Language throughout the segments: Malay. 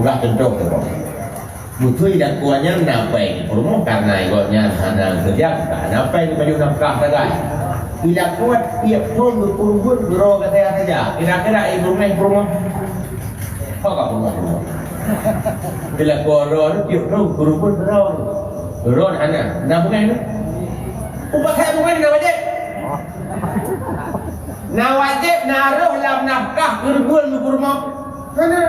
pegah contoh tu. Butuh dan kuanya napai perumahan karena ikutnya hana kerja napai baju nafkah saja. Bila kuat tiap tahun berkurun bro kata saja. Kira-kira ibu rumah. Kau tak rumah. Bila kuat tiap tahun berkurun bro hana. Nama bukan itu? Upah saya bukan nama wajib. Nama wajib naruh dalam nafkah berkurun rumah. Hana.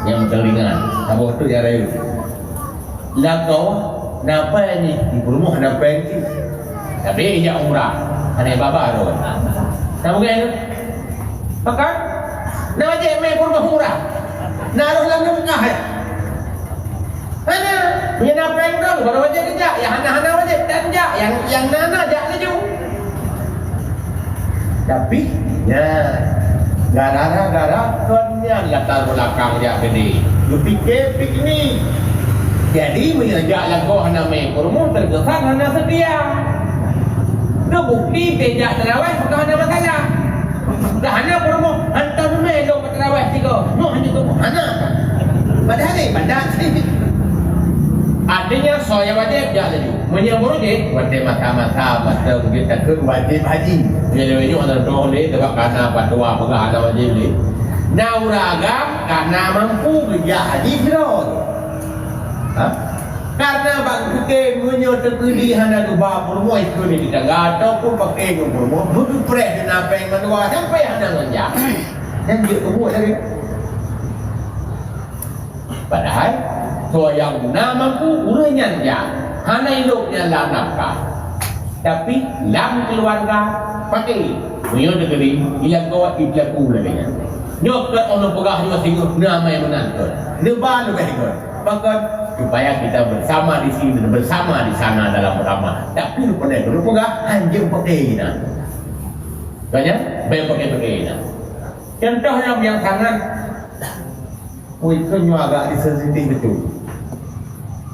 Yang telinga apa tu ya rayu lakau napa ni di rumah napa ni tapi dia umrah ane baba tu nama kan maka nama je mai rumah umrah naruh dalam nikah ya ana punya napa tu baru wajib kerja yang hana wajib dan kerja yang nana jak laju tapi ya gara-gara konnya latar belakang dia gede. Lu fikir ni. Jadi menjak lagu hana mai kurmo terkesan hana setia. Lu bukti tidak terawih bukan hana masalah. Dah hana kurmo hantar mai lu terawih tiga. Nu hanya tu hana. Padahal ni artinya saya wajib jak laju. Menyambung je wajib mata-mata mata kita ke wajib haji. Jadi ini orang tua ni sebab karena fatwa pegah ada wajib ni. Nauragam karena mampu kerja haji terus. Karena bang kita menyo terpilih hana tu ba permo itu ni kita gato pun pakai tu permo. Bukan pres na peng manua sampai hana nganja. Dan dia permo lagi. Padahal so yang mampu urangnya ya hana hidupnya lah nafkah tapi lam keluarga pakai punya negeri yang kau iblaku lagi nyok ke ono pegah juga singgung nama yang menantu nebalu kan bahkan supaya kita bersama di sini bersama di sana dalam bersama tapi lu pegah anjing pakai nah banyak pakai nah contoh yang sangat itu agak disensitif betul.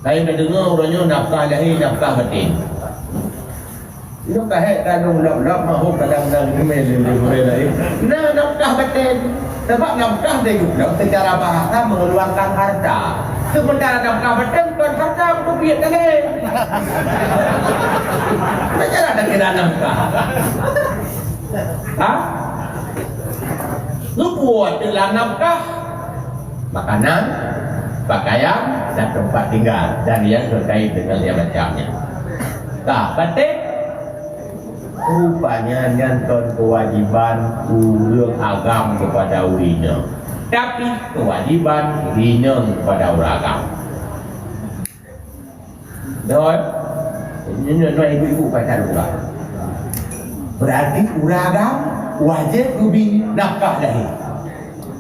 Saya dah dengar orangnya nafkah lahir, nafkah batin. Itu kahit kadang lap mahu kadang-kadang email lahir. Nah, nafkah batin. Sebab nafkah dia juga secara bahasa mengeluarkan harta. Sementara nafkah batin bukan harta untuk biar tadi. Macam ada kira nafkah. Lu buat dalam nafkah makanan, pakaian dan tempat tinggal dan yang terkait dengan yang macamnya. Nah, batin rupanya nyanton kewajiban urang agam kepada urinya. Tapi kewajiban urinya kepada urang agam. Dan ini ibu-ibu pacar urang. Berarti urang agam wajib ubi nafkah lahir.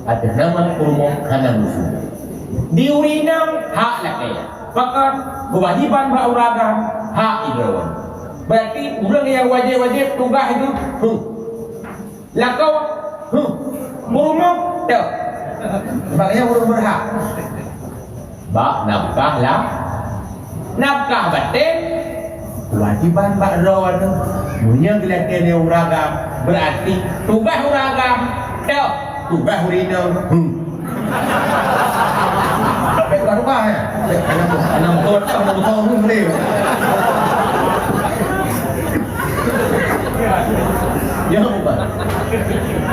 Ada nama umum kanan musuh. Diurinam hak laki. Bahkan kewajiban bak uragam hak idrawan. Berarti orang yang wajib tugas itu lakau berumah tak. Sebabnya orang berhak. Bak nafkah lah. Nafkah batin kewajiban bak idrawan tu. Punya kelakon yang uragam berarti tugas uragam tak. Tugas urina. Sampai ke rumah ya. Anak betul ni boleh. Jangan lupa.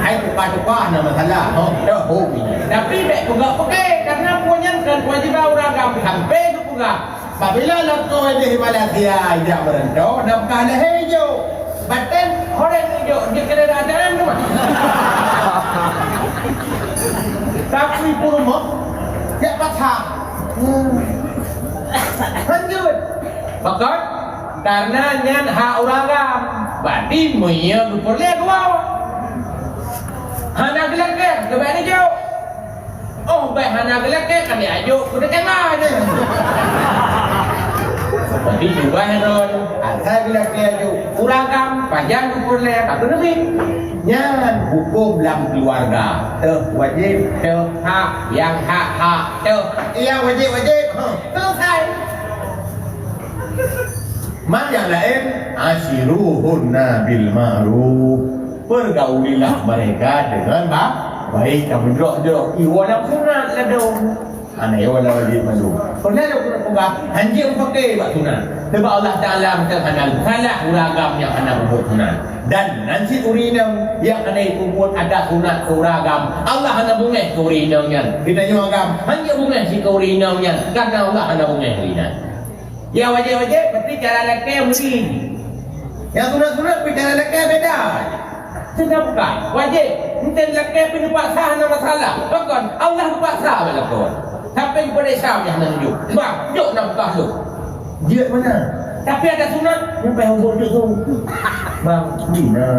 Hai tukar nama salah. Dah hobi. Tapi dek juga pakai karena punya kan kewajiban uragam sampai tu juga. Apabila nak kau di Malaysia tidak merentau, nafkah dah hijau. Batin orang hijau dia kena ada tu mah. Tapi purma dia patah. Lanjut. Bahkan karena nyan hak uragam, berarti muia boleh gua. Hana gelak ke bani jauh. Oh, baik hana gelak kan dia ajuk kuda kena je. Berarti juga heron. Asal gelak ajuk uragam, panjang boleh tak lebih. Nyan hukum dalam keluarga wajib hak yang hak yang wajib selesai. Mak yang lain asyiruhunna bil ma'ruf, pergaulilah mereka dengan baik kamu drok iwana sunat lah dong. Anai wala wajib malu. Pernah ada pegah anjing pakai buat sunat. Sebab Allah Taala berfirman, "Salah uragam yang ana buat sunat." Dan nanti urinam yang ana ikut ada sunat uragam. Allah ana bungeh urinamnya. Kita nyuagam hanya bungeh si urinamnya karena Allah ana bungeh urinam. Ya wajib-wajib berarti cara lekeh mesti. Yang sunat-sunat cara lekeh beda. Sedapkan wajib enten lekeh pun paksa ana masalah. Bahkan Allah paksa bala kawan. Sampai kepada Syam yang menunjuk. Bang, jom nak buka tu. Dia mana? Tapi ada sunat. Sampai hubung tu. Bang, Dina.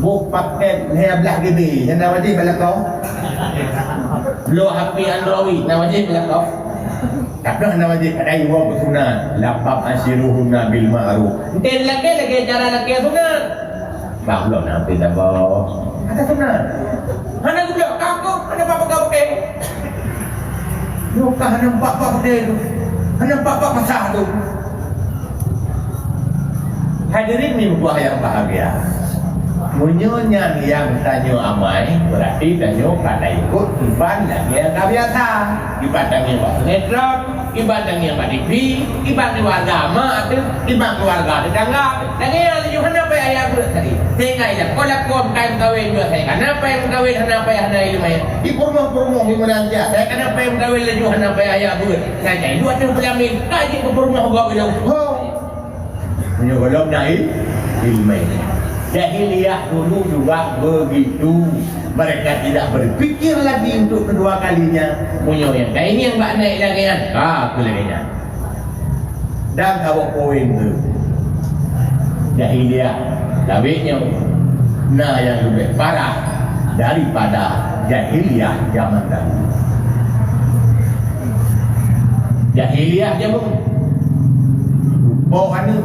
Buk paket leher belah gede. Yang dah wajib bala kau. Belum happy Android. Dah wajib bala kau. Tak pernah dah wajib. Ada yang buat sunat. Lapap asyiruhunna bil ma'ruf. Enten lagi cara lagi sunat. Bang, belum nak pergi dah bawa. Ada sunat. Hana gula kaku, hana apa kau pakai? Luka hana apa pakai tu. Hana apa pasah tu. Hadirin ni buah yang bahagia. Munyonya yang tanya amai berarti tanya pada ikut iban lagi yang tak biasa. Iban tanya buat sinetron, iban tanya buat TV, iban keluarga ama atau iban keluarga tetangga. Dan yang lagi apa ayah buat tadi? Tengah je, kau lakukan kain kawin juga saya. Kenapa yang kawin, kenapa yang ada ilmu? Di perumah-perumah di mana saja. Saya kenapa yang kawin lagi, kenapa ayah buat? Saya jadi dua tu pelamin, kaji ke perumah juga bilang. Oh, punya belum naik ilmu. Jahiliyah dulu juga begitu. Mereka tidak berpikir lagi untuk kedua kalinya. Punya yang kayak ini yang tak naik lagi kan? Aku lagi kan. Dan kau poin tu. Jahiliyah Dawiknya yang lebih parah daripada jahiliyah zaman dahulu. Jahiliyah zaman bawah ni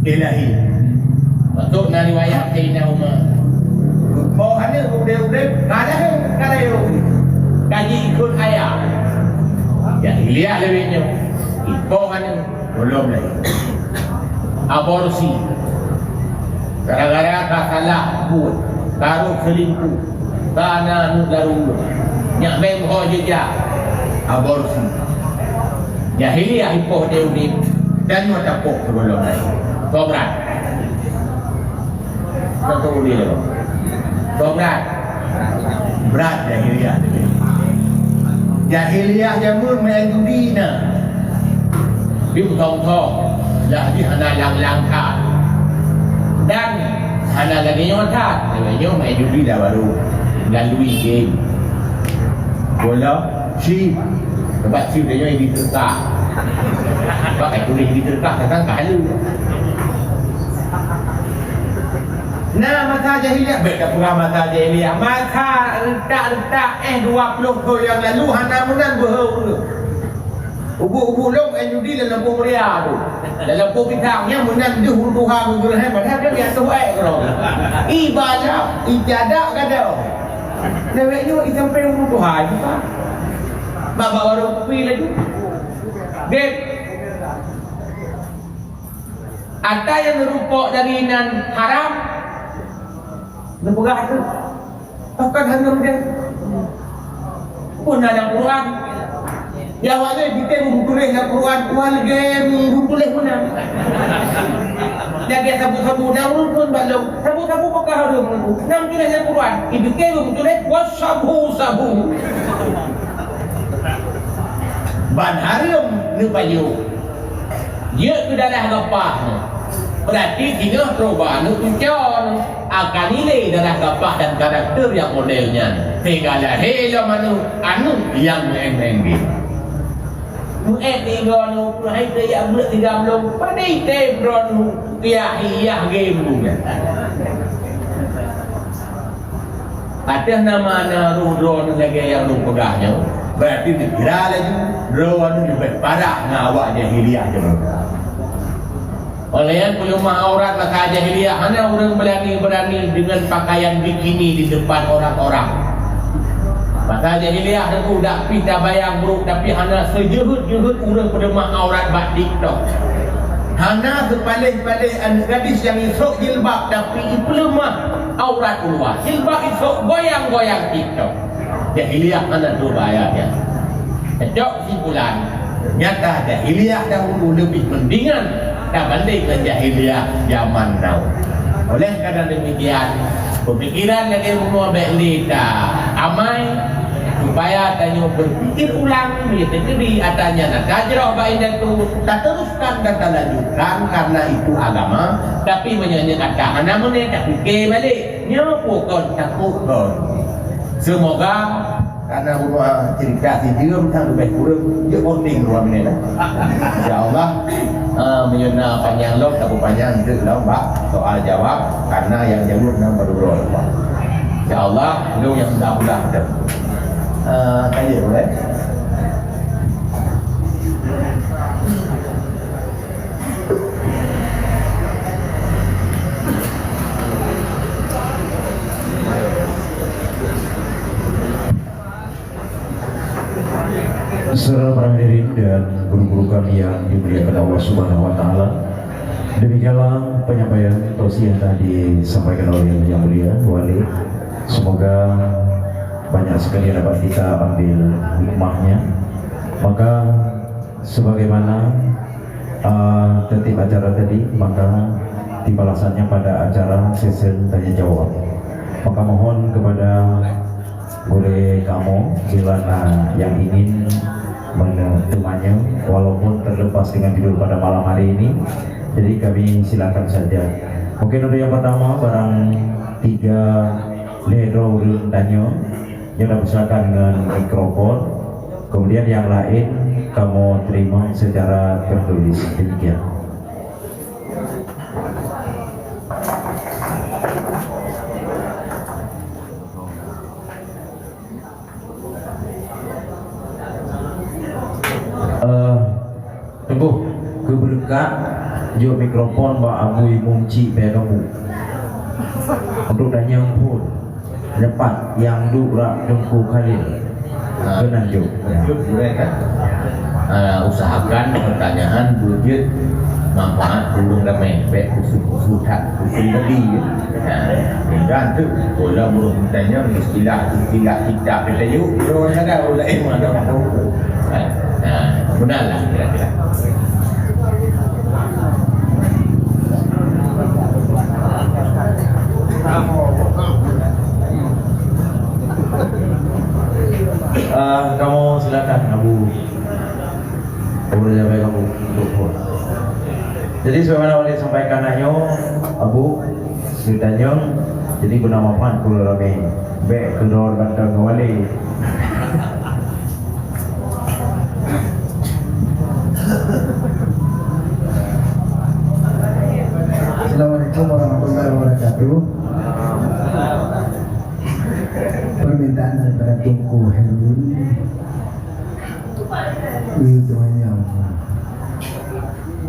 ilahi. Masuk na riwayat Sayyidina Umar. Bawah ni udah kada kaji ikut ayat. Jahiliyah lebihnya. Bawah ni belum lagi. Aborsi. Gara-gara tak salah buat, taruh selingkuh, tanah nudaru, nyak memho juga, aborsi. Jahiliyah ipoh deudip dan matapok sebelum lain. Sobrat. Satu dia. Sobrat. Berat jahiliyah. Jahiliyah jamun main judina. Biu tong-tong, lah di hana lang-langkan. Dan ada lagi yang tak, namanya main judi dah baru lalui game bola chip sebab chip dia yang diterkah pakai tulis diterkah datang ke halu. Nah masa jahiliyah beda pula masa jahiliyah masa retak 20 tahun yang lalu hana menan berhuru ubu-ubu long judi dalam pemulia tu dalam pokitangnya menan dia huru-huru berhai padahal dia biasa baik kalau ibadah ijadah kada leweknya sampai huru-huru juga baba baru pi lagi gap ada yang merupok dari nan haram nepegah tu akan hanum dia pun dalam Quran yang ada kita tulis dalam Quran wal tulis mana dia sabu-sabu dah pun belum sabu-sabu pakah ada nam tulis dalam Quran itu ke tulis wasabu-sabu ban haram ni baju dia sudah dah gapah berarti tinggal perubahan ucapan akan nilai darah gapah dan karakter yang modelnya segala hela manu anu yang menenggi tinggal hai dia buat 30 pandai tebron iya game punya ada nama rudron lagi yang lu pegahnya berarti dikira lagi rudron lebih parah ngawak jahiliyah je oleh yang pelumah aurat maka jahiliyah hanya orang berani dengan pakaian bikini di depan orang-orang. Maka jahiliyah itu dah pi dah bayang buruk tapi hanya sejehut-jehut orang pelumah aurat buat TikTok. hana sepalih-palih anak gadis yang esok jilbab tapi lemah aurat keluar. Jilbab esok goyang-goyang TikTok. Jahiliyah mana tu bahayanya. Cocok simpulan. Ternyata jahiliyah dahulu lebih mendingan dibanding dengan jahiliyah zaman now. Oleh karena demikian, pemikiran lagi semua belita amai supaya tanya berpikir ulang ni sendiri atanya nak tajrah bain itu tak teruskan dan tak lanjutkan karena itu agama tapi menyanyikan kata namun ni tak fikir balik nyapukon takutkan. Semoga karena rumah cerita si dia tentang lebih kurang dia penting rumah ini lah. InsyaAllah menyena panjang log tak panjang itu lah Pak soal jawab karena yang jawab nama berdua Pak. InsyaAllah lu yang mudah-mudah tanya boleh. Saudara para hadirin dan guru-guru kami yang dimuliakan Allah Subhanahu wa taala. Demikianlah penyampaian tausiah yang tadi disampaikan oleh Yang Mulia Wali. Semoga banyak sekali dapat kita ambil hikmahnya. Maka sebagaimana tertib acara tadi, maka dibalasannya pada acara sesi tanya jawab. Maka mohon kepada boleh kamu bila yang ingin menemanya walaupun terlepas dengan tidur pada malam hari ini, jadi kami silakan saja. Mungkin untuk yang pertama barang 3 ledro tanya yang dipersilakan dengan mikrofon, kemudian yang lain kamu terima secara tertulis. Demikian. Tunggu keberkat jo mikrofon ba amui mumci pe kamu untuk tanya pun cepat yang dura jengku kali benar jo boleh kan usahakan pertanyaan budget manfaat burung ramai baik khusus tadi dan tu kalau burung tanya istilah kita kita yuk orang ada oleh mana benarlah kira-kira. Kamu silakan Abu. Boleh sampai kamu. Jadi sebagaimana Wali sampaikan nanyo Abu ceritanya jadi guna mapan kulo rame be kedor bantang Wali. Assalamualaikum warahmatullahi wabarakatuh. Permintaan daripada Tunku Herwin itu hanya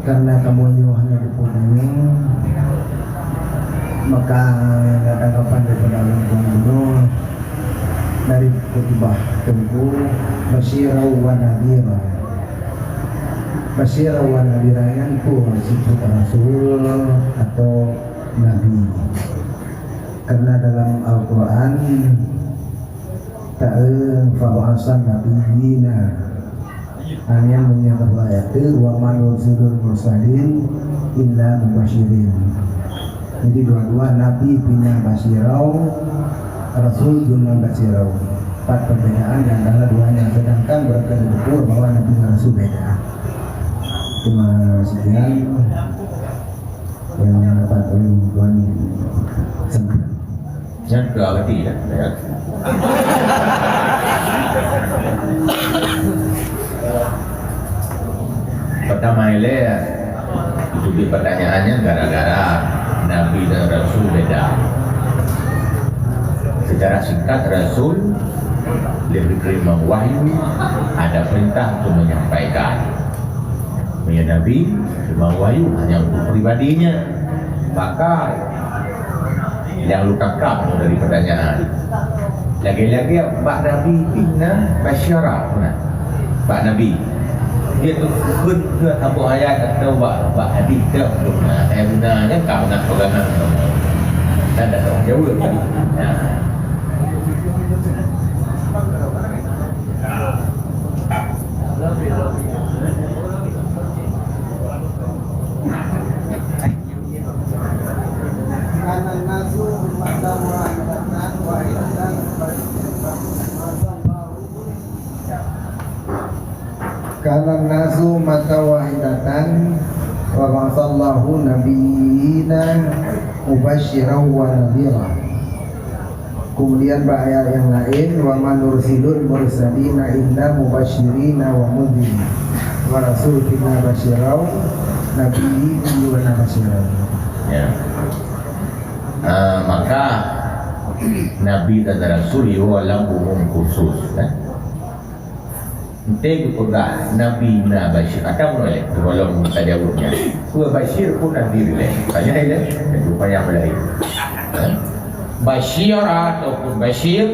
karena kamu hanya dipunyai, maka ada tanggapan daripada Tuan Guru dari khutbah Tunku Basyirau wa Nadhira. Basyirau wa Nadhira itu disebut Rasul atau Nabi, karena dalam Al-Quran fa'asan nabiyina hanya menyebut ayat wa man yursilul mursalin illa mubasyirin. Jadi dua-dua Nabi punya basyirau, Rasul punya basyirau. 4 perbedaan dan antara duanya, sedangkan berkata betul bahwa Nabi dan Rasul beda. Cuma sekian yang dapat Tuan sampaikan. Jangan berarti ya. Pertama itu di pertanyaannya gara-gara Nabi dan Rasul beda. Secara singkat Rasul lebih terima wahyu, ada perintah untuk menyampaikan. Nabi terima wahyu hanya untuk pribadinya. Maka yang lu tangkap dari pertanyaan. Lagi-lagi Pak Nabi inna basyara. Pak Nabi dia tu pun ke tabu ayat atau buat hadis ke sebenarnya kau nak pegangan dan ada orang jauh tadi. Kana nasu mata wahidatan wa ba'athallahu nabiyina mubasysyiran wa nadhira. Kemudian ayat yang lain wa man nursilul mursalina illa mubasysyirina wa mundhirin wa rasulina basyiran nabiyyin wa nasira. Ya. Maka Nabi dan Rasul itu adalah umum khusus. Kita pegang Nabi na Bashir atau boleh tolong minta jawabnya. Dua Bashir pun nanti boleh. Tanya dia supaya boleh. Bashir ataupun Bashir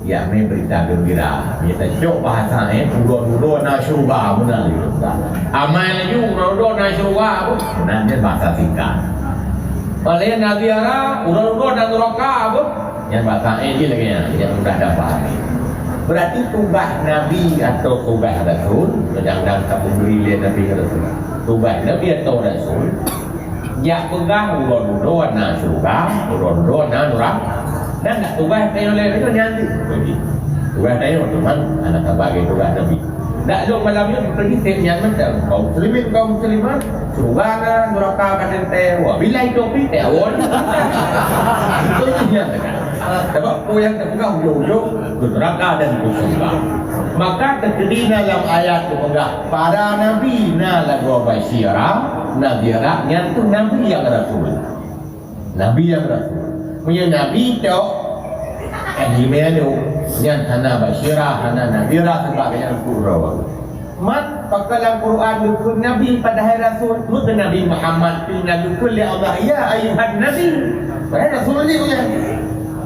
ya berita gembira. Kita cok bahasa dulu na syurga benar juga. Amal dulu na syurga benar bahasa singkat. Oleh Nabi Ara dulu na neraka yang bahasa ini lagi yang sudah dapat. Berarti tugas Nabi atau tugas Rasul, kadang-kadang tak memberi Nabi Rasul. Tugas Nabi atau Rasul, ya pegang ulun-ulun na syurga, ulun-ulun na neraka. Dan tak tugas tayo itu nanti. Tugas tayo teman anak bagi tugas Nabi. Tak ada malam itu pergi setiap macam kaum musliman, syurga na neraka kadang tayo. Bila itu pergi tayo. Itu yang sebab kau yang terpegang ujung ke neraka dan ke surga. Maka terjadi dalam ayat terpegang para nabi na lagu basyira nadhira yang tu nabi yang rasul. Nabi yang rasul. Punya nabi tu menu yang hana basyira hana nadhira sebagainya Quran. Mat pakalang Quran dukun nabi pada hari rasul mungkin Nabi Muhammad inna likulli Allah ya ayuhan nabi. Pada rasul ni punya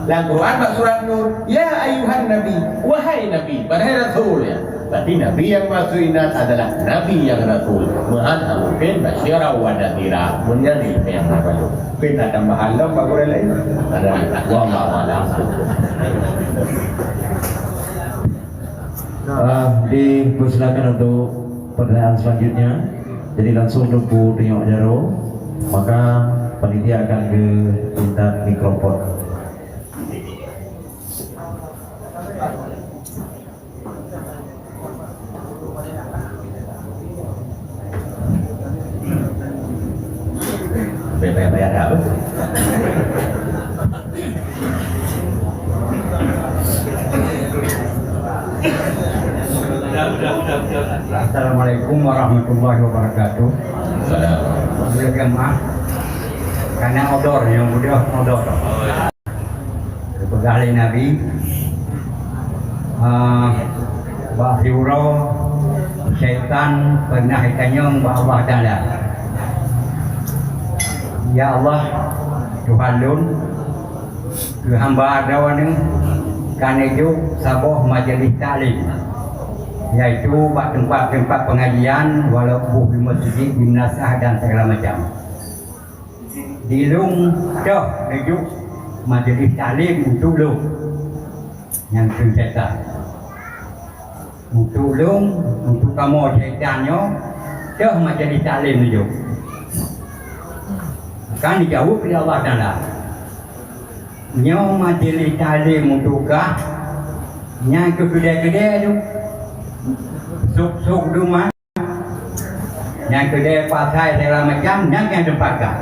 dalam Quran surat Nur, ya ayuhan nabi, wahai nabi, padahal rasul ya. Tapi nabi yang masuk inat adalah nabi yang rasul. Muhammad mungkin basyira wa nadhira. Menjadi yang baru. Mungkin ada mahalah bagus lain. Ada wallahu a'lam. Dipersilakan untuk pertanyaan selanjutnya. Jadi langsung tunggu tengok jaro. Maka panitia akan ke minta mikrofon. Bayar apa? Assalamualaikum warahmatullahi wabarakatuh. Assalamualaikum. Karena odor yang mudah odor. Pegali Nabi. Bahwa syaitan pernah ditanya kepada Allah Taala. Ya Allah, Tuhan Lun, ke hamba ada ni kaneju saboh majlis taklim, yaitu tempat-tempat pengajian walaupun di masjid, di madrasah dan segala macam. Di lung dah neju majlis taklim untuk lung yang syaitan. Untuk lung, untuk kamu syaitannya, dah majlis taklim neju. Kan dijawab oleh Allah Taala. Nyo majlis taklim untukah yang kedai-kedai tu sok rumah yang kedai pasai segala macam yang tempatkan.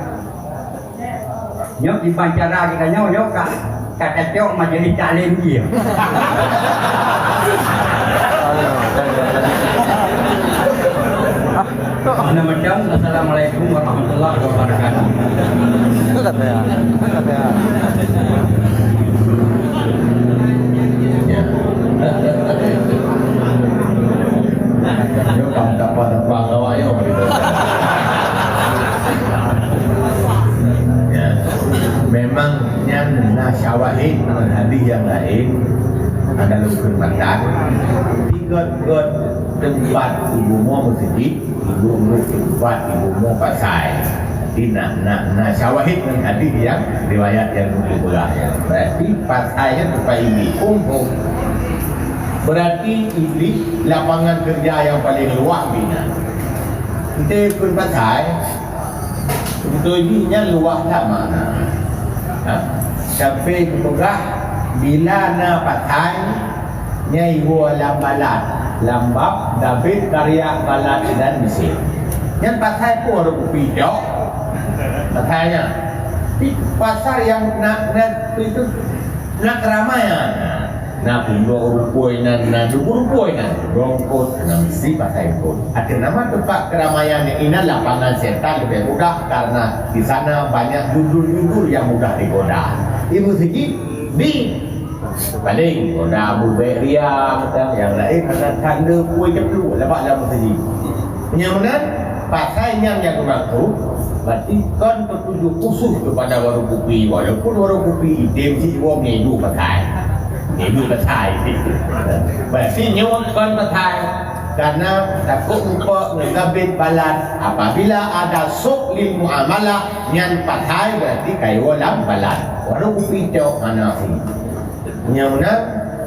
Nyo di pancara kita nyo kata tengok majlis taklim dia. Assalamualaikum warahmatullahi wabarakatuh. Memangnya nasyawahid hadis yang lain ada lukun matan tiga tempat ibu mau masjid, ibu tempat ibu mau pasai. Jadi nak syawahid dengan hadis yang riwayat yang berbeda. Berarti pasainya tempat ini umum. Berarti iblis lapangan kerja yang paling luas bina. Kita pun pasai, sebetulnya luas tak mana. Sampai kepegah bila na pasai nyai gua lambalat lambap David karya balat dan Mesir. Yang pasai pun ada kupijak pasainya di pasar yang nak itu nak keramaian nak rupoi nak rupoi nak rongkot nak mesti pasai pun ada nama tempat keramaian ini lapangan setan lebih mudah karena di sana banyak dudul-dudul yang mudah digoda. Ibu segi di paling goda Abu Beria yang lain ada tanda kuih jeplu lepas dalam segi penyamunan pasai yang berlaku berarti kan tertuju khusus kepada warung kopi walaupun warung kopi idem si wong nyedu pasai berarti nyewang kan pasai karena takut lupa ngegabit balat apabila ada sok lil muamalah yang pasai berarti kayu lam balat warung kopi jauh mana sih nyamuna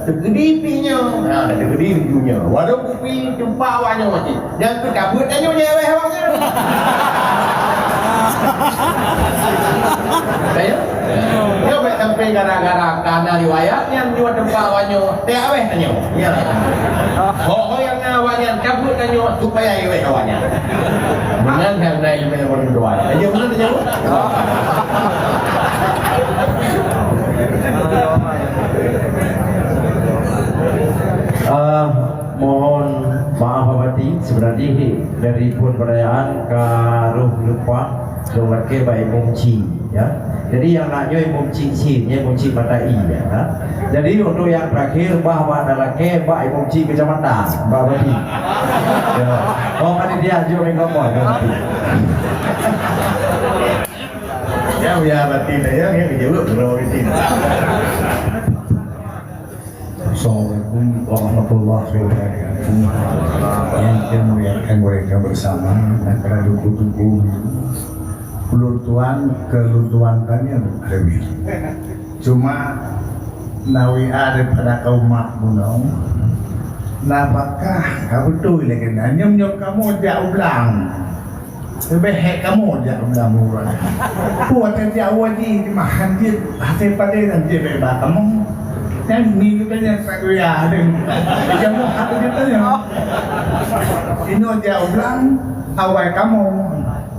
tegedi pinya ada tegedi pinya warung kopi jumpa awaknya macam yang terkabut aja nyeweh awaknya saya dia baik sampai gara-gara karena riwayat yang jual tempat awaknya dia aweh tanya ya oh yang awaknya kabut tanya supaya aweh awaknya dengan karena ilmu yang berdua aja benar tanya mohon maaf abadi sebenarnya dari pun perayaan karuh lupa dong laki baik mumci ya. Jadi yang naknya mumci nya mumci mata i ya. Jadi untuk yang terakhir bahwa ada laki baik mumci kecamatan abadi. Ya. Oh kan dia aja yang ngomong nanti. Ya biar batin ya yang dijawab kalau batin. Assalamualaikum warahmatullahi wabarakatuh. Yang dimuliakan mereka bersama antara duku-duku peluntuan keluntuan tanya lebih. Cuma nawi ada pada kaum makmunong. Napakah kau betul lagi nyom kamu jauh ulang. Lebih kamu jauh ulang murah. Buat jauh di makan dia hasil pada nanti bebas kamu. Yang ni kita yang saya ada, yang mau hati kita yang ini jauh bilang awal kamu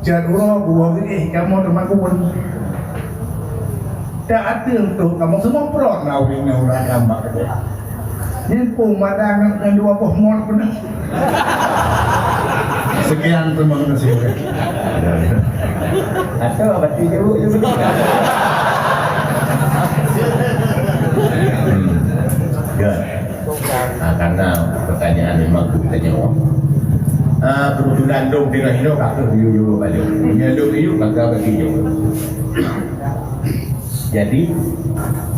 jadul gua ini kamu teman pun tak ada untuk kamu semua perut nawin orang gambar ini pemadam yang dua pohon pun sekian terima kasih atau apa dulu ya. Nah, karena pertanyaan memang kita jawab. Kebetulan dong dengan hidup aku dulu balik. Hidup hidup maka begitu. Jadi,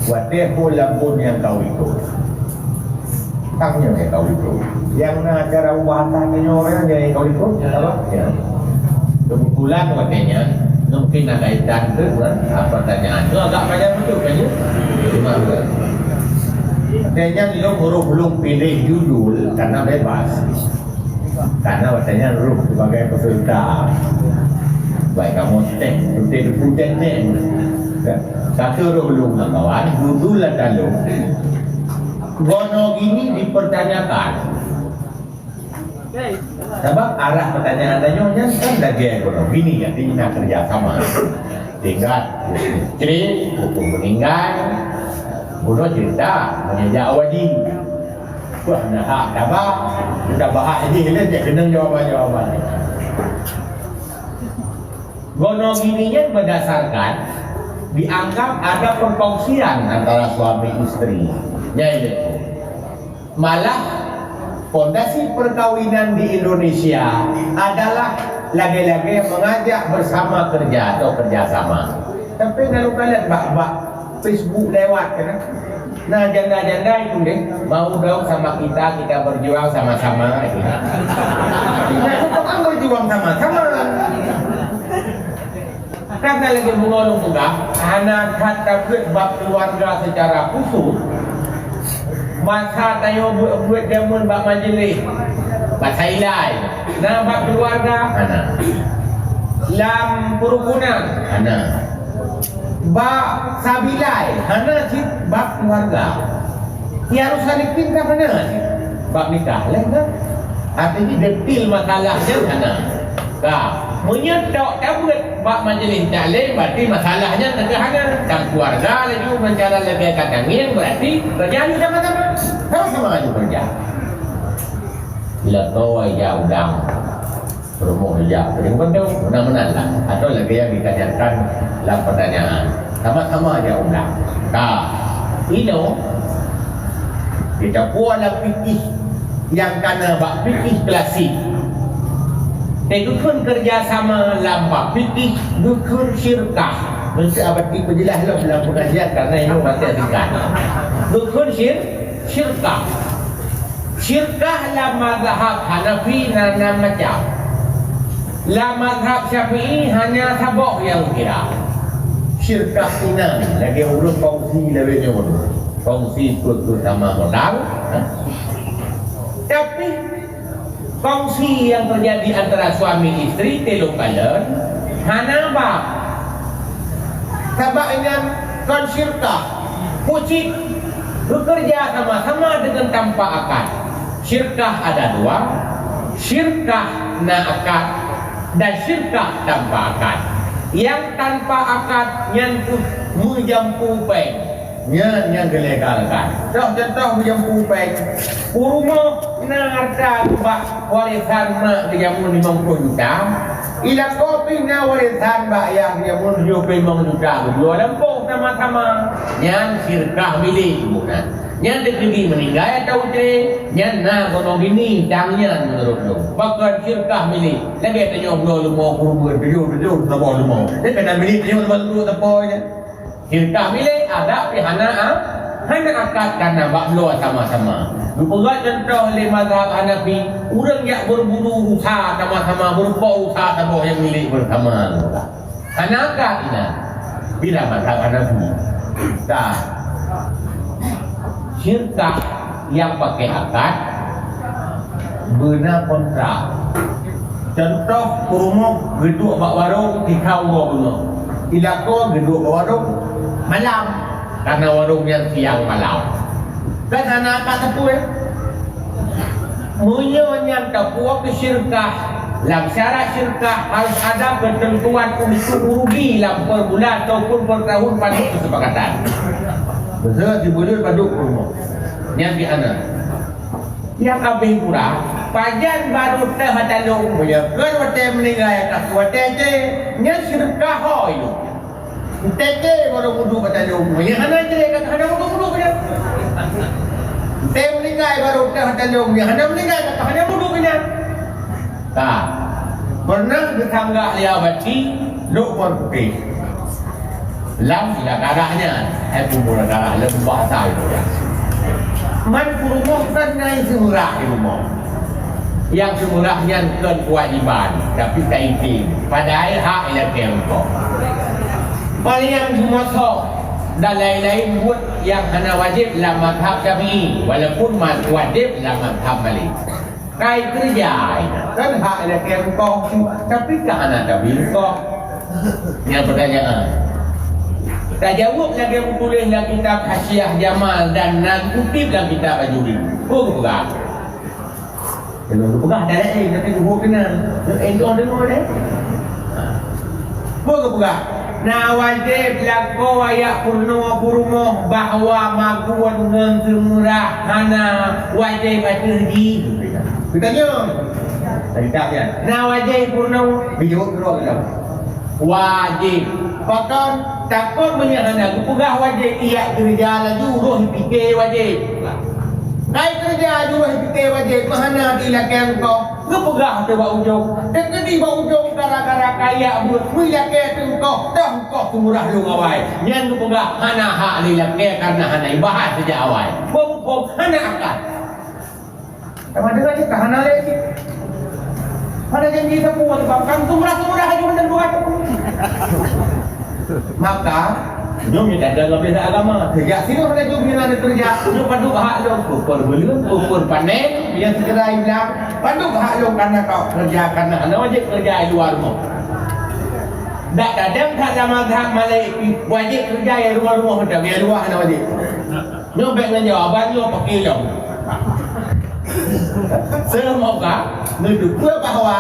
wateho lampun yang kau ikut. Tangnya yang kau ikut. Yang nak cara wahannya orang yang kau ikut, apa? Ya. Kebetulan watenya mungkin ada kaitan dengan pertanyaan. Itu agak banyak betul kan ya? Cuma katanya dia belum pilih judul karena bebas karena katanya ruh sebagai peserta baik kamu teh projek ni satu ruh belum kawan judul lalu gono gini dipertanyakan sebab arah pertanyaan adanya kan lagi gono gini ya tinggal kerjasama tinggal istri hukum meninggal Bunuh cerita menyejak awadi. Wah, nak dapat, sudah bahas ini dia kena jawaban-jawaban. Gono gininya berdasarkan dianggap ada perkongsian antara suami istri. Jadi malah fondasi perkawinan di Indonesia adalah lagi-lagi mengajak bersama kerja atau kerjasama. Tapi kalau kalian bak-bak Facebook lewat kan. Nah janda-janda itu deh mau dong sama kita berjuang sama-sama. Nah itu kan berjuang sama-sama. Karena lagi mengolong juga, anak kata bab keluarga secara khusus. Masa tayo buat jamun bab majlis, masa ilai. Nah bab keluarga, anak. Lam perukunan, anak. Bab sabilai, anak sih bab keluarga. Ya harus saling pintar benar. Bab nikah, lah. Artinya detil masalahnya, anak. Kah? Menyetok tablet bab majlis taklim berarti masalahnya sederhana dan keluarga lagi mencari lebih angin berarti berjalan sama-sama sama-sama lagi kerja bila kau aja udang rumah aja sering betul benar-benar lah atau lagi yang dikajarkan dalam pertanyaan sama-sama aja udang kita buatlah fikih yang kena bab fikih klasik. Dukun kerjasama lambak fikih, dukun syirkah. Mesti abad itu jelas lah dalam pengajian karena ini masih tingkat. Dukun syirkah. Syirkah la mazhab Hanafi dan macam. La mazhab Syafi'i hanya sabok yang kira. Syirkah ini lagi urus kongsi lebih jauh. Kongsi terutama modal. Tapi kongsi yang terjadi antara suami istri telung kalen hanaba sabaknya konsyirkah pucik bekerja sama-sama dengan tanpa akad. Syirkah ada dua, syirkah na akad dan syirkah tanpa akad. Yang tanpa akad nyentuh menjampu peng yang dilegalkan. Contoh menjampu peng rumah harta warisan mak dia mun 50 juta ila kopi na warisan mak yang dia mun 50 juta dua lempung sama-sama yang syirkah milik bukan yang dikegi meninggal atau yang na kono gini tangnya menurut lu bahkan syirkah milik lagi ada nyom lu mau kubur biju sabah lu mau dia kena milik dia lu taponya syirkah milik ada pihana hanya akad karena baklo sama-sama. Bukan contoh oleh mazhab Hanafi, orang yang berburu usaha sama-sama, berbuat usaha sama yang milik bersama. Anakah ini? Bila mazhab Hanafi, tak syirkah yang pakai akad benar kontrak. Contoh rumah geduk bak warung tikau gua ilako geduk bak warung malam. Karena warungnya siang malam. Dan anak kata pun menyonya tapuak ke syirkah. Dalam syarat syirkah harus ada ketentuan untuk rugi dalam per bulan ataupun per tahun pada kesepakatan. Betul dibudul pada rumah. Yang di anak. Yang abih kurang pajan baru teh hatalung punya kan wate meninggal tak wate je nya syirkah ho itu. Tete baru wudu kata dia umum. Yang mana je kata hana wudu kena. Tete meninggal baru kata dia umum. Yang hana meninggal kata hana wudu kena. Tak. Pernah bertangga dia bati lu pun putih. Lam sudah darahnya. Pembuluh darah lembah saya itu. Man rumah kan naik semurah di rumah. Yang semurahnya kan kewajiban tapi kaitin. Padahal hak ialah kempo. Paling yang semua sok dan lain-lain buat yang hanya wajib dalam mazhab Syafi'i walaupun wajib dalam mazhab Malik. Kai kerja kan hak ada kau tapi kan ada bilkok. Yang pertanyaan. Tak jawab lagi yang tulis dalam kitab Hasyiah Jamal dan nak kutip dalam kitab Ajuri. Oh bukan. Kalau bukan ada lagi tapi gua kenal. Itu ada mana? Bukan. Na wajib laku ayak purno purmo bahwa maguan dengan semurah hana wajib aterji. Bertanya. Tadi tak ya. Na wajib purno bijak kerok dah. Wajib. Pakan takut menyahana kupugah wajib iya kerja laju roh fikir wajib. Kai kerja juga kita wajib mahana di lakian kau. Ngepegah tu bau ujung. Dan kedi bau ujung gara-gara kaya buat kui lakian tu kau. Dah kau kumurah lu awai. Nyan ngepegah hana hak di lakian karena hana ibahas sejak awal. Bom hana akal. Sama dengar ni hana lagi. Hana janji semua tu kau. Kamu kumurah aja benar buat. Maka Nyom ni tak ada beza agama. Kerja sini pada jom bila ada kerja. Nyom panduk hak lo. Ukur belum, ukur panen. Dia segera bilang panduk hak lo karena kau kerja karena anda wajib kerja di luar rumah. Tak kadang tak ada mazhab Malay wajib kerja di luar rumah dah. Biar luar anda wajib. Nyom baik dengan jawaban lo pakai lo. Semoga menduga bahawa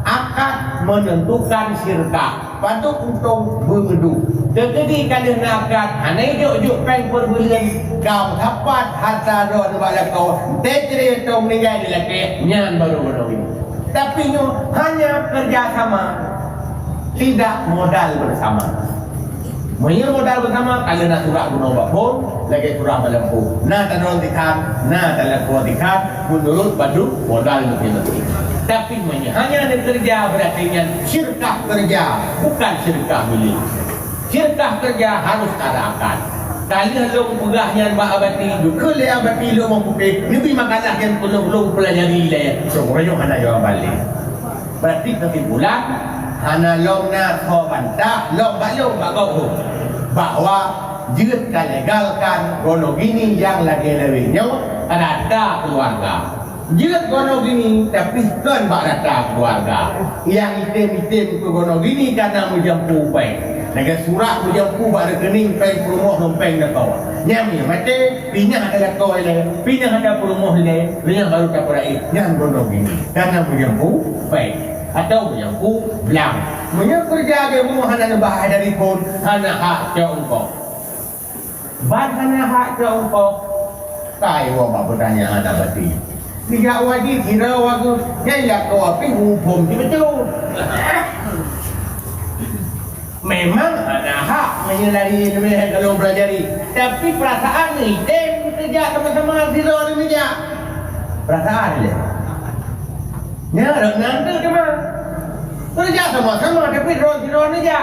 akad menentukan syirkah. Patut untuk bermedu. Terjadi kadang akad hanai juk peng perbulan kau dapat harta ron bala kau tetri tu meninggal di laki nyan baru ini. Tapi nyo hanya kerjasama, tidak modal bersama. Punya modal bersama kalau nak surat guna bapun lagi surat melempu. Nah tanron dikan, nah telepon dikan menurut badu modal lebih. Tapi hanya ada kerja berarti syirkah kerja, bukan syirkah milik. Syirkah kerja harus ada akad. Kali lo pegahnya mbak abati, juga le abati lo mempunyai lebih makalah yang belum pelajari le. Semuanya hana jawab balik. Berarti kesimpulan hana lo na kau bantah, lo bagau bahwa jika legalkan gono gini yang lagi lebihnya ada keluarga. Jika gono gini tapi kan bak data keluarga yang item-item ke gono gini karena menjampu peng negara surat menjampu bak rekening peng perumah peng dah kau nyami mati pindah ada kau le pindah ada perumah le pindah baru tak berai yang gono gini karena menjampu peng atau menjampu belang menjampu kerja ke rumah hana bahaya dari pun hana hak jauh kau hana hak jauh kau tai wa bertanya hana bati tidak wajib kira waktu yang kau api hukum betul. Memang ada hak menyelari kalau pelajari, tapi perasaan ni dem kerja sama-sama zero ni meja. Perasaan dia. Ya, nanti cuma kerja sama-sama tapi zero ni je.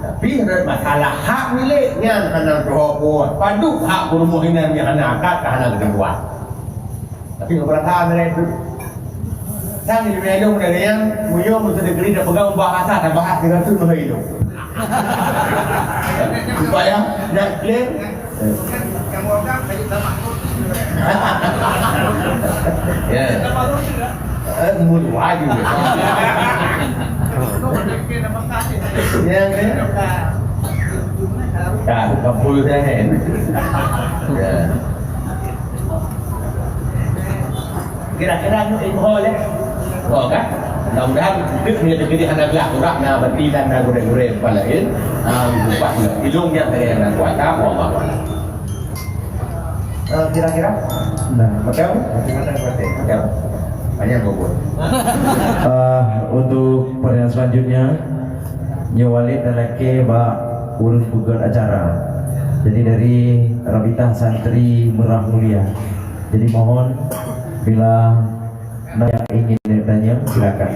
Tapi masalah hak miliknya hana berapa. Paduk hak rumah ini yang hana akad hana ketentuan. Tapi keperasaan mereka itu sang di melong dari yang muyong mesti negeri dah pegang bahasa dan bahas dengan tu mah hidup supaya nak clear kamu orang kayu tamak ya mulut wajib ya kan kapul dah kan ya kira-kira ni ilmu le. Oh kan? Mudah-mudahan dia terjadi anak gelak urak na berarti dan na gure-gure kepala il. Lupa hidungnya dari yang kuasa Allah. Kira-kira? Nah, macam bagaimana berarti? Macam banyak bobot. Untuk pertanyaan selanjutnya Nyawalid dan laki bak urus bukan acara. Jadi dari Rabitah Santri Merah Mulia. Jadi mohon bila yang ingin bertanya silakan.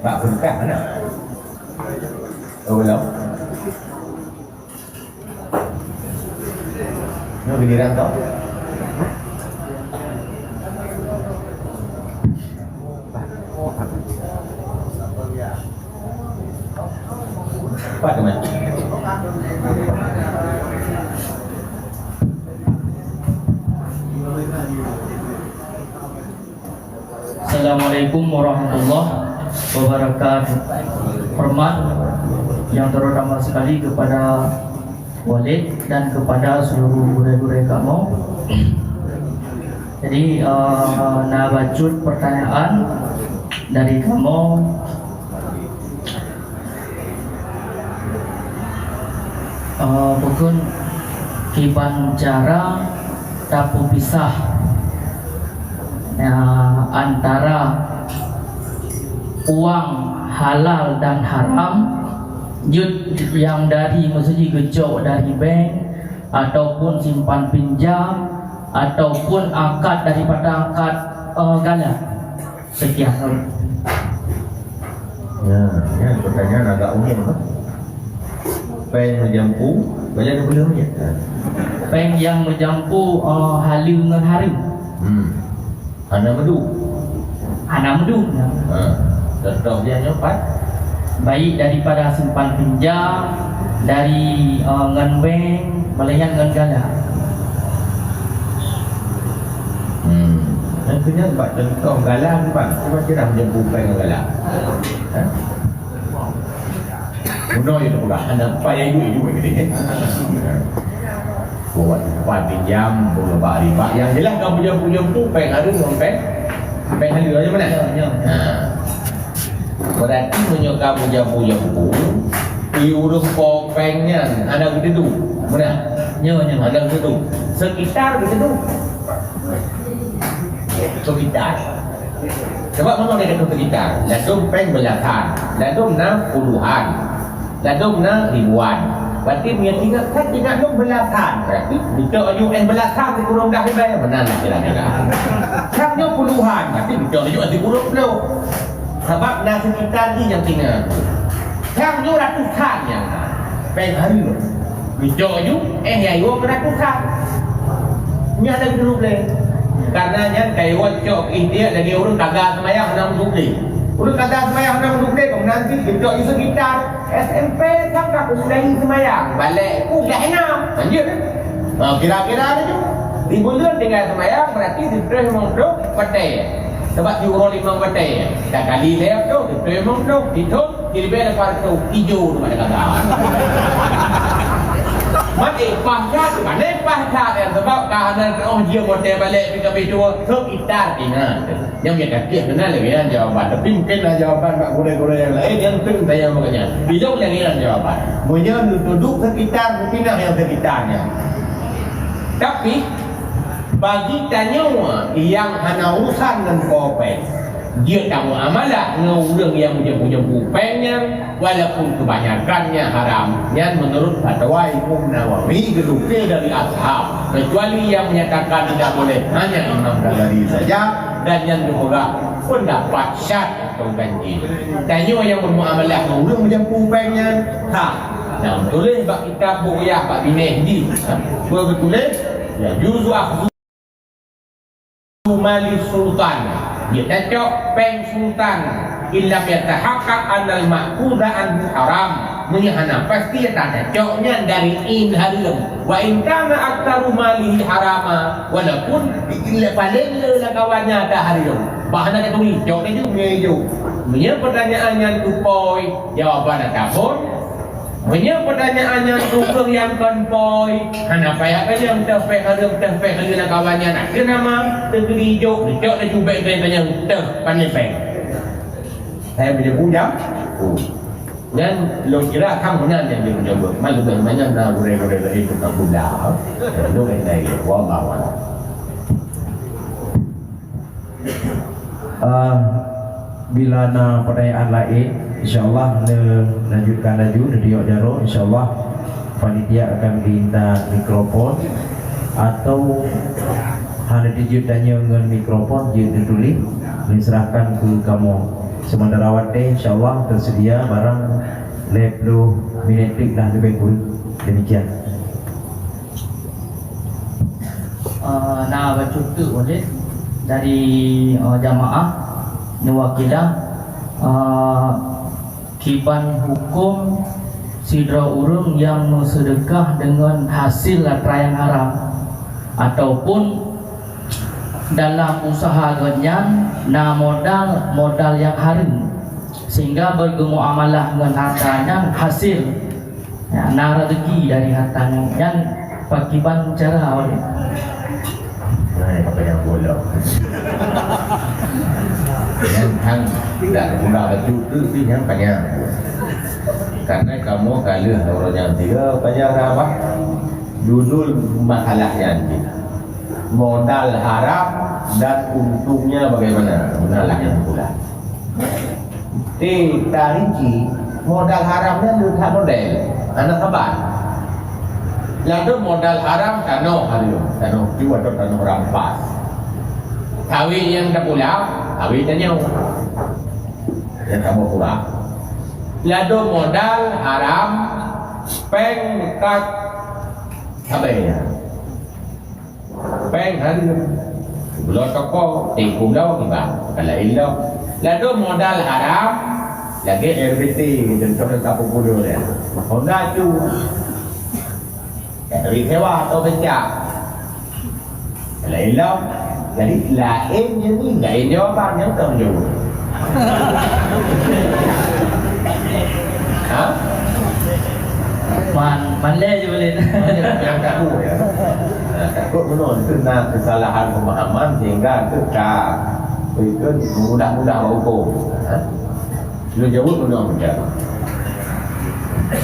Pak berkah mana? Oh belum. Ini giliran kau. Pak teman. Assalamualaikum warahmatullahi wabarakatuh. Hormat yang terutama sekali kepada Walid dan kepada seluruh guru-guru kamu. Jadi nak bacut pertanyaan dari kamu. bukan kiban cara tapu pisah antara uang halal dan haram, yud yang dari maksudnya gejok dari bank ataupun simpan pinjam ataupun akad daripada akad gala. Sekian. Ya, pertanyaan agak unik kan? Peng menjampu, banyak belum ya? Peng yang menjampu halu dengan haru. Hana medu. Hana medu. Tetap dia nyopat. Baik daripada simpan pinjam, dari ngan bank, melainkan ngan gala. Dan punya buat contoh galang bang, cuba kira menjampu peng galang. Mudah itu pula, anda payah juga gini. Buat pinjam, buat riba. Yang jelas kamu jampu peng ada dengan peng halu aja mana? Berarti punya kamu jampu, diurus pengnya, ada begitu, mana? Ada begitu. Sekitar begitu. Sekitar. Sebab mana dia kata sekitar? Ladum peng belasan, ladum puluhan, ladum ribuan. Berarti punya tinggal dum belasan. Berarti kita ayu belasan dikurung dah bayar benar lah kira-kira. Kan puluhan, berarti kita ayu dikurung puluh. Sebab nak sekitar ni yang tinggal. Kan ratusan yang peng hari. Kita ayu ayu ratusan. Ni ada grup lain. Karena yang kayak cok India dari orang kagak semayang enam dukli, orang kagak semayang enam dukli, nanti cok itu sekitar SMP sampai kuliah semayang, balik kuliah enam, lanjut. Kira-kira ada tu, di bulan tinggal semayang berarti di terus mengduk petai, sebab di urut lima petai, dah kali lewat tu, di terus mengduk, ditut, di lebih lepas tu hijau tu pada kagak. Mati pasca tu kan, pasca yang sebab kehadiran dia hotel balik kita berdua sekitar ingat. Yang dia kata kenal lagi kan jawapan, tapi mungkin lah jawapan Pak Guru-guru yang lain yang penting saya makanya. Bijak lagi kan jawapan. Punya duduk sekitar pindah yang sekitarnya. Tapi bagi tanya yang hana urusan dengan kopi, dia tahu amalah orang yang punya pengnya walaupun kebanyakannya haram yang menurut fatwa Imam Nawawi geduknya dari ashab kecuali yang menyatakan tidak boleh hanya Imam Ghazali saja dan yang juga pendapat syad atau ganjil. Tanya yang bermuamalah orang punya pengnya nah tulis bak kitab buya Pak Binehdi tulis ya juzu akhzu mali sultan dia cocok peng sultan illa yatahaqqaq anal ma'quda anhu haram menyahana pasti tak cocoknya dari in haram wa in kana aktaru malihi harama walaupun illa paling lah kawannya ada haram bahan ada tulis cocoknya juga punya pertanyaannya tupoi jawaban ataupun punya pertanyaannya tukang yang konpoi hana payah kan yang tefek nak kawannya nak kenama tegeri hijau dicok dan cuba tanya pandai pek saya punya bujang dan lo kira kamu benar yang dia mencoba malu banyak dah gure-gure dari tukang budak lo yang lagi wallah bila na pertanyaan lain insyaallah lanjutkan laju dari jaro insyaallah panitia akan minta mikrofon atau hanya tanya dengan mikrofon dia ditulis diserahkan ke kamu sementara waktu insyaallah tersedia barang 50 minit dah lebih kurang demikian. Nah baca tu boleh dari jamaah newakilah kiban hukum sidra urung yang sedekah dengan hasil latrayan haram ataupun dalam usaha ganyan na modal yang haram sehingga bermuamalah dengan hartanya hasil ya, na rezeki dari hartanya yang pakiban cara oleh apa yang boleh yang hang tidak guna baju tu yang banyak karena kamu kalah orang yang tiga banyak apa judul masalahnya nanti modal haram dan untungnya bagaimana menalahnya pula rinci modal haramnya lupa model anak kabar lalu modal haram kano juga atau kano rampas kawin yang tak pulang kawin dan nyawa yang kamu pulang lalu modal haram pengkat apa ya peng hari belum toko tikum lau tiba kalau ilau lalu modal haram lagi RBT dan orang tak popular ya Honda tu dari sewa atau becak kalau ilau jadi lainnya ni lain jawapan yang terjauh ha? Pandai je boleh. Yang takut ya. Takut menurut kena kesalahan pemahaman sehingga itu mudah-mudah hukum. Lu jauh menurut macam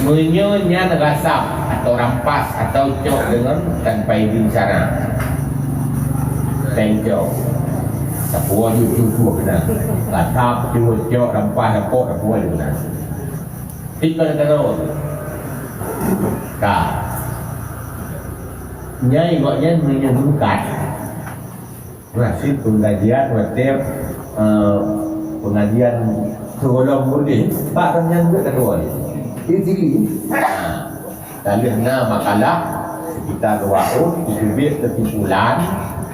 menyonya rasap atau rampas atau cok dengan tanpa izin sana. Tengok. Tapua juga kena. Rasap, cok, rampas, tapua juga kena. Tiga terus. Kak Nyai gọi menyembuhkan masih pengajian setiap pengajian sebelum murni Pak Ramjan juga kedua ini lalu hanya makalah sekitar 2 tahun disubit kesimpulan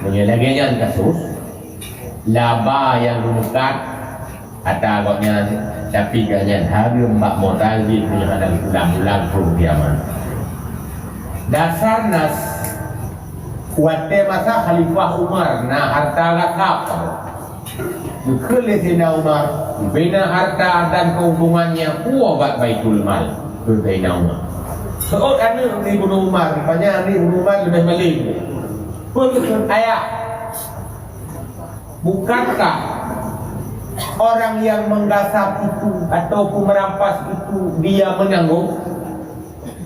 menyelesaikan kasus laba yang menekat atau agaknya tapi ganyan hari mbak modal di penyehadan ulang-ulang kiamat. Dasar nas kuatnya masa Khalifah Umar na harta rakap bukan Sayyidina Umar bina harta dan keuntungannya buat Baitul Mal Sayyidina Umar seorang ni Ibnu Umar rupanya ni Ibnu Umar lebih maling pun ayat bukankah orang yang menggasap itu ataupun merampas itu dia menanggung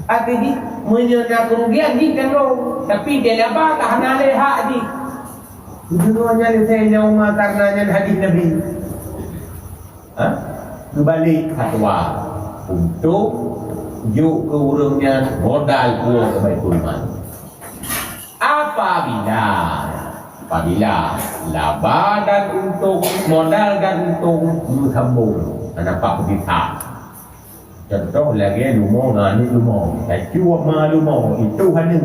artinya menyenang kerugian di tanggung tapi dia dapat tahan hak di dunia Sayyidina Umar karenanya hadis Nabi kembali fatwa untuk juk ke urungnya modal buah ke Baitul Mal apabila laba dan untung modal dan untung bersambung nampak begitu contoh lagi lumo ngani lumo cua ma lumo itu hanya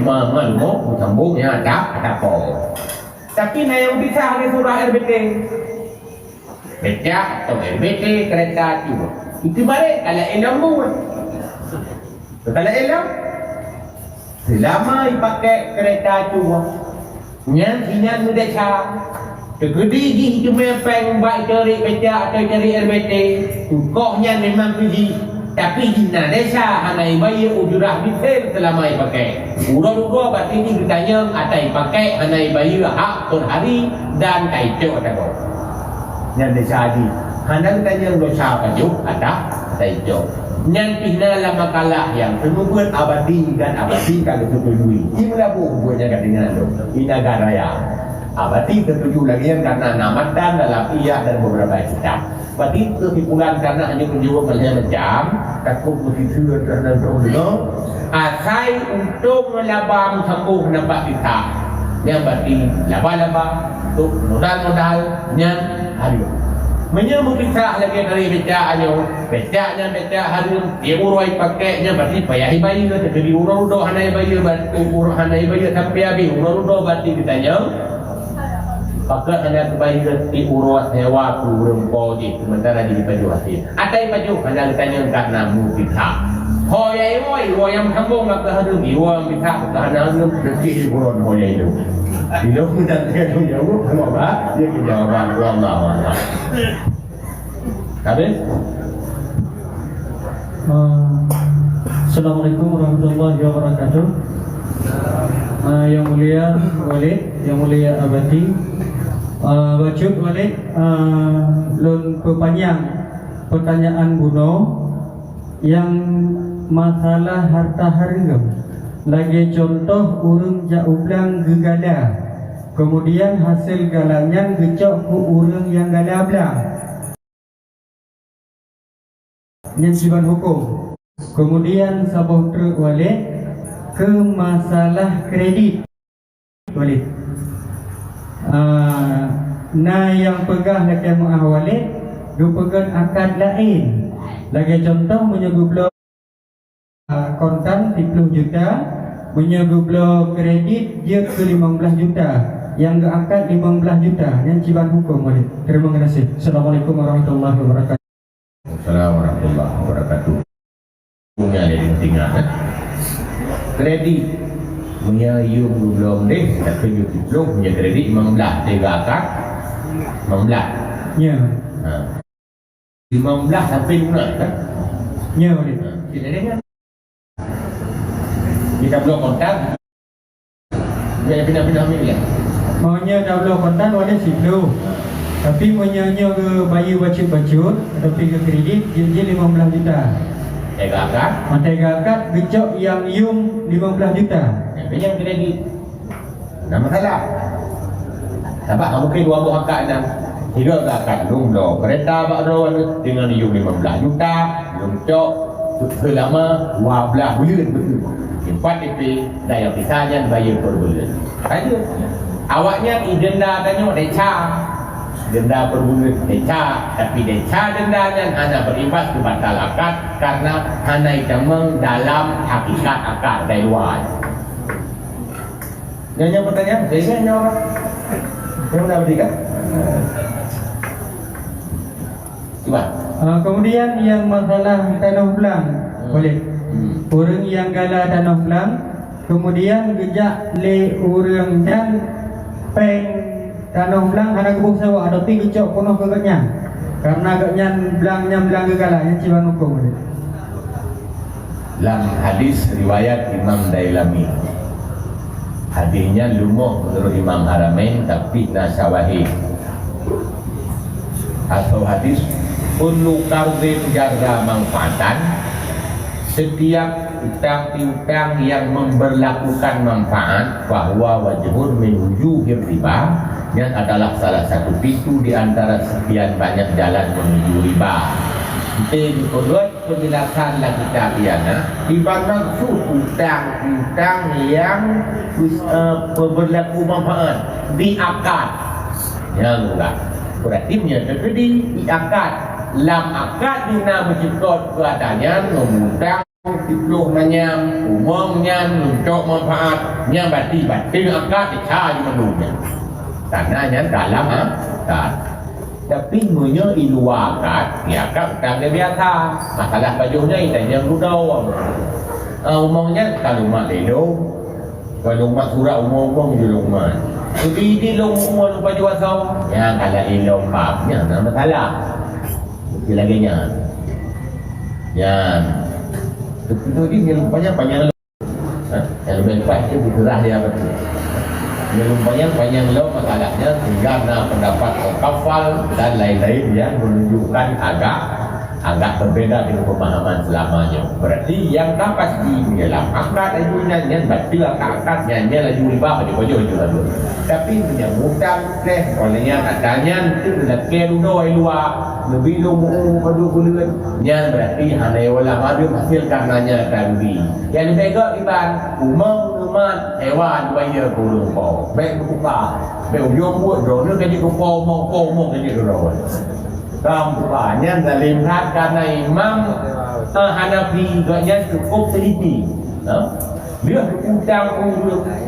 ma lumo bersambung ya tak apa tapi yang bisa ada surah RBT becak atau RBT kereta cua itu balik kalau ilmu kalau ilmu selama dipakai kereta cua Nyan muda cak tergedi di cuma peng baik cari becak atau cari RBT koknya memang pergi tapi jina desa hanai bayi ujurah bitir selama dipakai urut-urut berarti ini ditanya atai pakai hanai bayi hak per hari dan kaicok atau nyan desa di hanai tanya dosa kajuk ada kaicok nyan pina lama kalah yang penubuhan abadi dan abadi kalau tertuju ini melabuh buatnya dengan lo ini negara ya abadi tertuju lagi yang karena namatan dalam iya dan beberapa kitab berarti kesimpulan karena hanya menjual macam takut bersisir dan sebagainya asai untuk melabang sembuh nampak kita yang berarti laba-laba untuk modal-modal nyan hari menyambut kita lagi dari becaknya harum dia uroi pakainya berarti payah bayi ke jadi urau-urau hanai bayi hanai bayi sampai habis urau-urau berarti ditanya pakai hanai bayi di urau sewa kurang podi sementara di baju hasil atai baju hanai ditanya karena mu kita hoyai yang sambung ke harum iwa bisa ke harum rezeki urau hoyai itu Bila kita tengok jauh, apa? Dia jawaban Allah. Habis? Assalamualaikum warahmatullahi wabarakatuh. Yang mulia Walid, yang mulia Abadi, Bacuk Walid, lun perpanjang pertanyaan Buno yang masalah harta harga. Lagi contoh urang jaublang gegala. Kemudian hasil galangan gecok ku urang yang gala belang. Nyensiban hukum. Kemudian sabah truk walik ke masalah kredit walik. Nah yang pegah lagi muah walik, du pegang akad lain. Lagi contoh menyebut kontan 30 juta, menyebut kredit dia ke 15 juta, yang ke akad 15 juta. Nyensiban hukum walik. Terima kasih. Assalamualaikum warahmatullahi wabarakatuh. Assalamualaikum warahmatullahi wabarakatuh. Punya ada di tinggal kredit punya you belum deh, tapi you belum punya kredit 15 tiga akad 15. Ya. 15 sampai lunas kan? Ya walik. Kita dengar. Kita belum kontak. Dia pindah-pindah ambil. Maunya dah belum kontan walik siblu. Tapi punyanya ke bayi bacut-bacut, tapi ke kredit dia 15 juta. Tiga akad. Tiga akad gecok yang yung 15 juta. Yang kredit. Tak masalah. Nampak mungkin dua buah akad dan tiga akad belum dah. Kereta bakro dengan you 15 juta, belum cok selama 12 bulan betul. 4 DP daya pisahnya bayar per bulan. Aja. Awaknya denda tanya deca. Denda per bulan deca, tapi deca dendanya hanya berimbas ke batal akad karena hanya itemeng dalam hakikat akad dari luar. Yang pertanyaan, saya ingin orang yang dah berikan. Coba. Kemudian yang masalah tanah belang, boleh. Orang yang gala tanah belang, kemudian gejak le orang dan peng tanah belang ada kebun sewa, ada pi gecok penuh ke gaknya. Karena gaknya belang gegala yang ciban hukum. Dalam hadis riwayat Imam Dailami, hadisnya lumah menurut Imam Haramain tapi nasawahid. Atau hadis kullu qardin jarra manfaatan, setiap utang piutang yang memberlakukan manfaat bahwa wajhun min wujuhir riba, yang adalah salah satu pintu di antara sekian banyak jalan menuju riba. Jadi menurut penjelasan lagi tabiana, dimaksud utang yang berlaku manfaat di akad. Yang enggak berarti terjadi di akad. Lam akad dina mencipta keadaannya memutang dipluh nanya umumnya untuk manfaatnya berarti akad dicari menurutnya. Tandanya dalam akad. Tapi punya iluar akad, ya akad utang dia biasa. Masalah bajunya itanya rudau. Umumnya kalau mak lelo, kalau mak surat umum di rumah. Jadi di rumah baju asal, ya kalau elo kapnya tak masalah. Lagi nya. Ya. Itu dia lumpanya panjang. Yang lebih baik itu bergerak dia betul. Yang lumpanya panjang lo masalahnya karena pendapat kafal dan lain-lain yang menunjukkan agak berbeda dengan pemahaman selamanya. Berarti yang dapat di dalam akad itu nyanyian berarti akad nyanyian lagi riba baju itu. Tapi menyambutkan olehnya katanya itu lelaki dulu luar lebih lumu pada bulan yang berarti hanya wala madu hasil karenanya tadi. Yang lebih ke iban umat hewan bayar kurung po. Baik buka, baik ujung buat drone jadi kupo mau jadi drone. Kampanye dalam hak karena Imam Hanafi gaknya cukup teliti. Dia berutang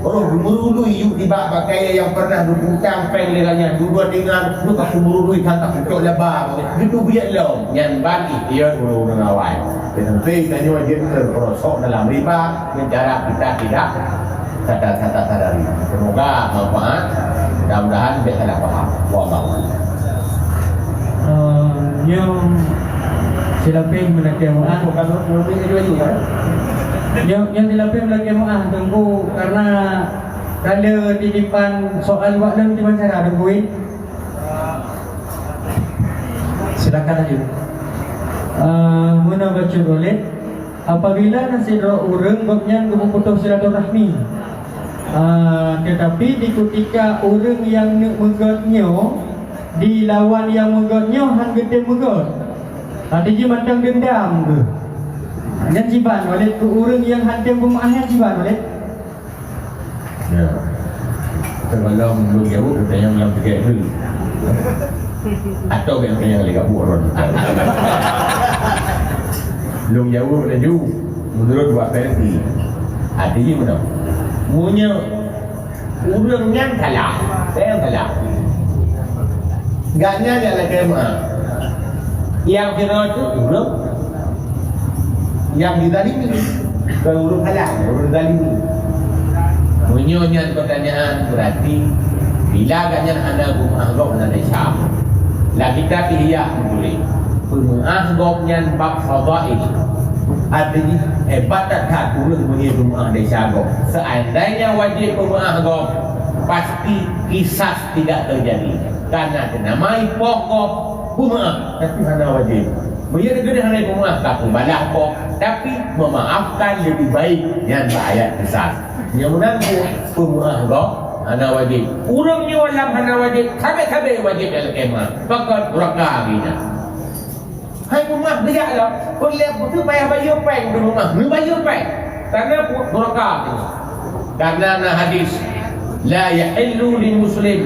orang merului yuk tiba pakai yang pernah berutang pengliranya dua dengan dua merului kata untuk lebar itu biar lo yang bagi dia dulu mengawal tetapi tadi wajib terperosok dalam riba cara kita tidak sadari. Semoga manfaat, mudah-mudahan dia salah paham. Wallahu yang silapin melaki mu'ah bukan lebih juga yang silapin melaki mu'ah tunggu karena kalau di depan soal waktu di mana cara tungguin silakan aja mana baca boleh apabila nasidra urang gopnya memutus silaturahmi. Tetapi di ketika orang yang megotnya dilawan yang megotnya han gede megot. Tadi macam dendam ke. Dan jiban oleh ke orang yang hadam pemahaman jiban oleh. Ya. Kalau belum jauh kita yang tiga itu. Atau yang lagi orang. Belum jauh dah jauh. Menurut buat versi. Artinya mana? Punya urang yang kalah, saya kalah. Gaknya dia lagi mah. Yang kira itu urang yang dizalimi. Kalau urang kalah, urang zalimi. Punya pertanyaan berarti bila gaknya anda rumah gop anda Syam. Lah kita pilih boleh. Rumah gopnya bab fadail. Artinya hebat tak turun punya rumah desa gop. Seandainya wajib rumah gop, pasti kisah tidak terjadi. Karena dinamai pokok rumah, tapi hanya wajib. Menjadi gede hanya rumah tak pembalas pokok, tapi memaafkan lebih baik yang ayat kisah. Yang menanggung rumah gop hanya wajib. Urangnya walam hanya wajib, sampai wajib dalam kemah. Fakat rakah bina. Hai rumah dia lah. Kau lihat betul payah bayar peng di rumah. Ni bayar peng. Karena berakal ini. Karena hadis la yahillu lil muslim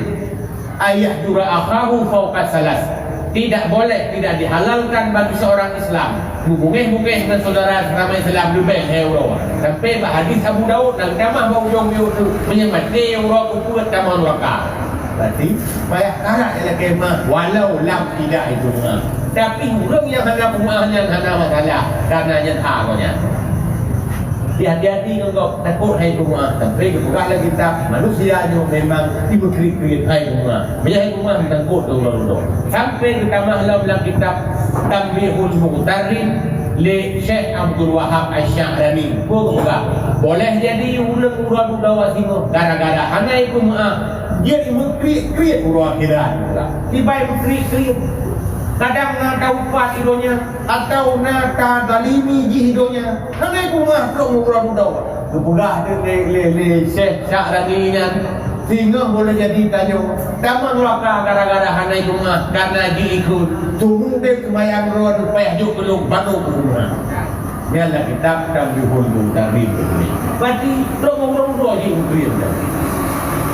ayahdura akhahu fawqa salas. Tidak boleh, tidak dihalalkan bagi seorang Islam mungkeh dengan saudara sesama Islam lebih euro. Sampai hadis Abu Daud dan kamah bau jong itu menyemat ni euro kuat kamah berakal. Berarti payah karak dalam kemah walau lam tidak itu rumah. Tapi orang yang hendak rumahnya hendak masalah karena nyatakannya. Hati-hati kalau takut hai rumah. Tapi bukanlah kita manusia yang memang diberi hai rumah. Banyak rumah takut dulu. Sampai kita maklum dalam kitab Tambihul Muqtarin li Syekh Abdul Wahab Asy-Sya'rani. Boleh jadi ulang-ulang dawa singo gara-gara hanai rumah. Dia mengkriat urang akhirat. Tiba mengkriat. Kadang nak upah hidonya atau nak zalimi hidonya. Hanai rumah tok urang dawa. Kepugah le Syekh Sya'rani nya sehingga boleh jadi tanyo. Taman neraka gara-gara hanai rumah karena diikut tumung dek kemayang roh payah juk belum banu rumah. Biarlah kitab Tambihul Muqtarin ini. Berarti orang di ukir.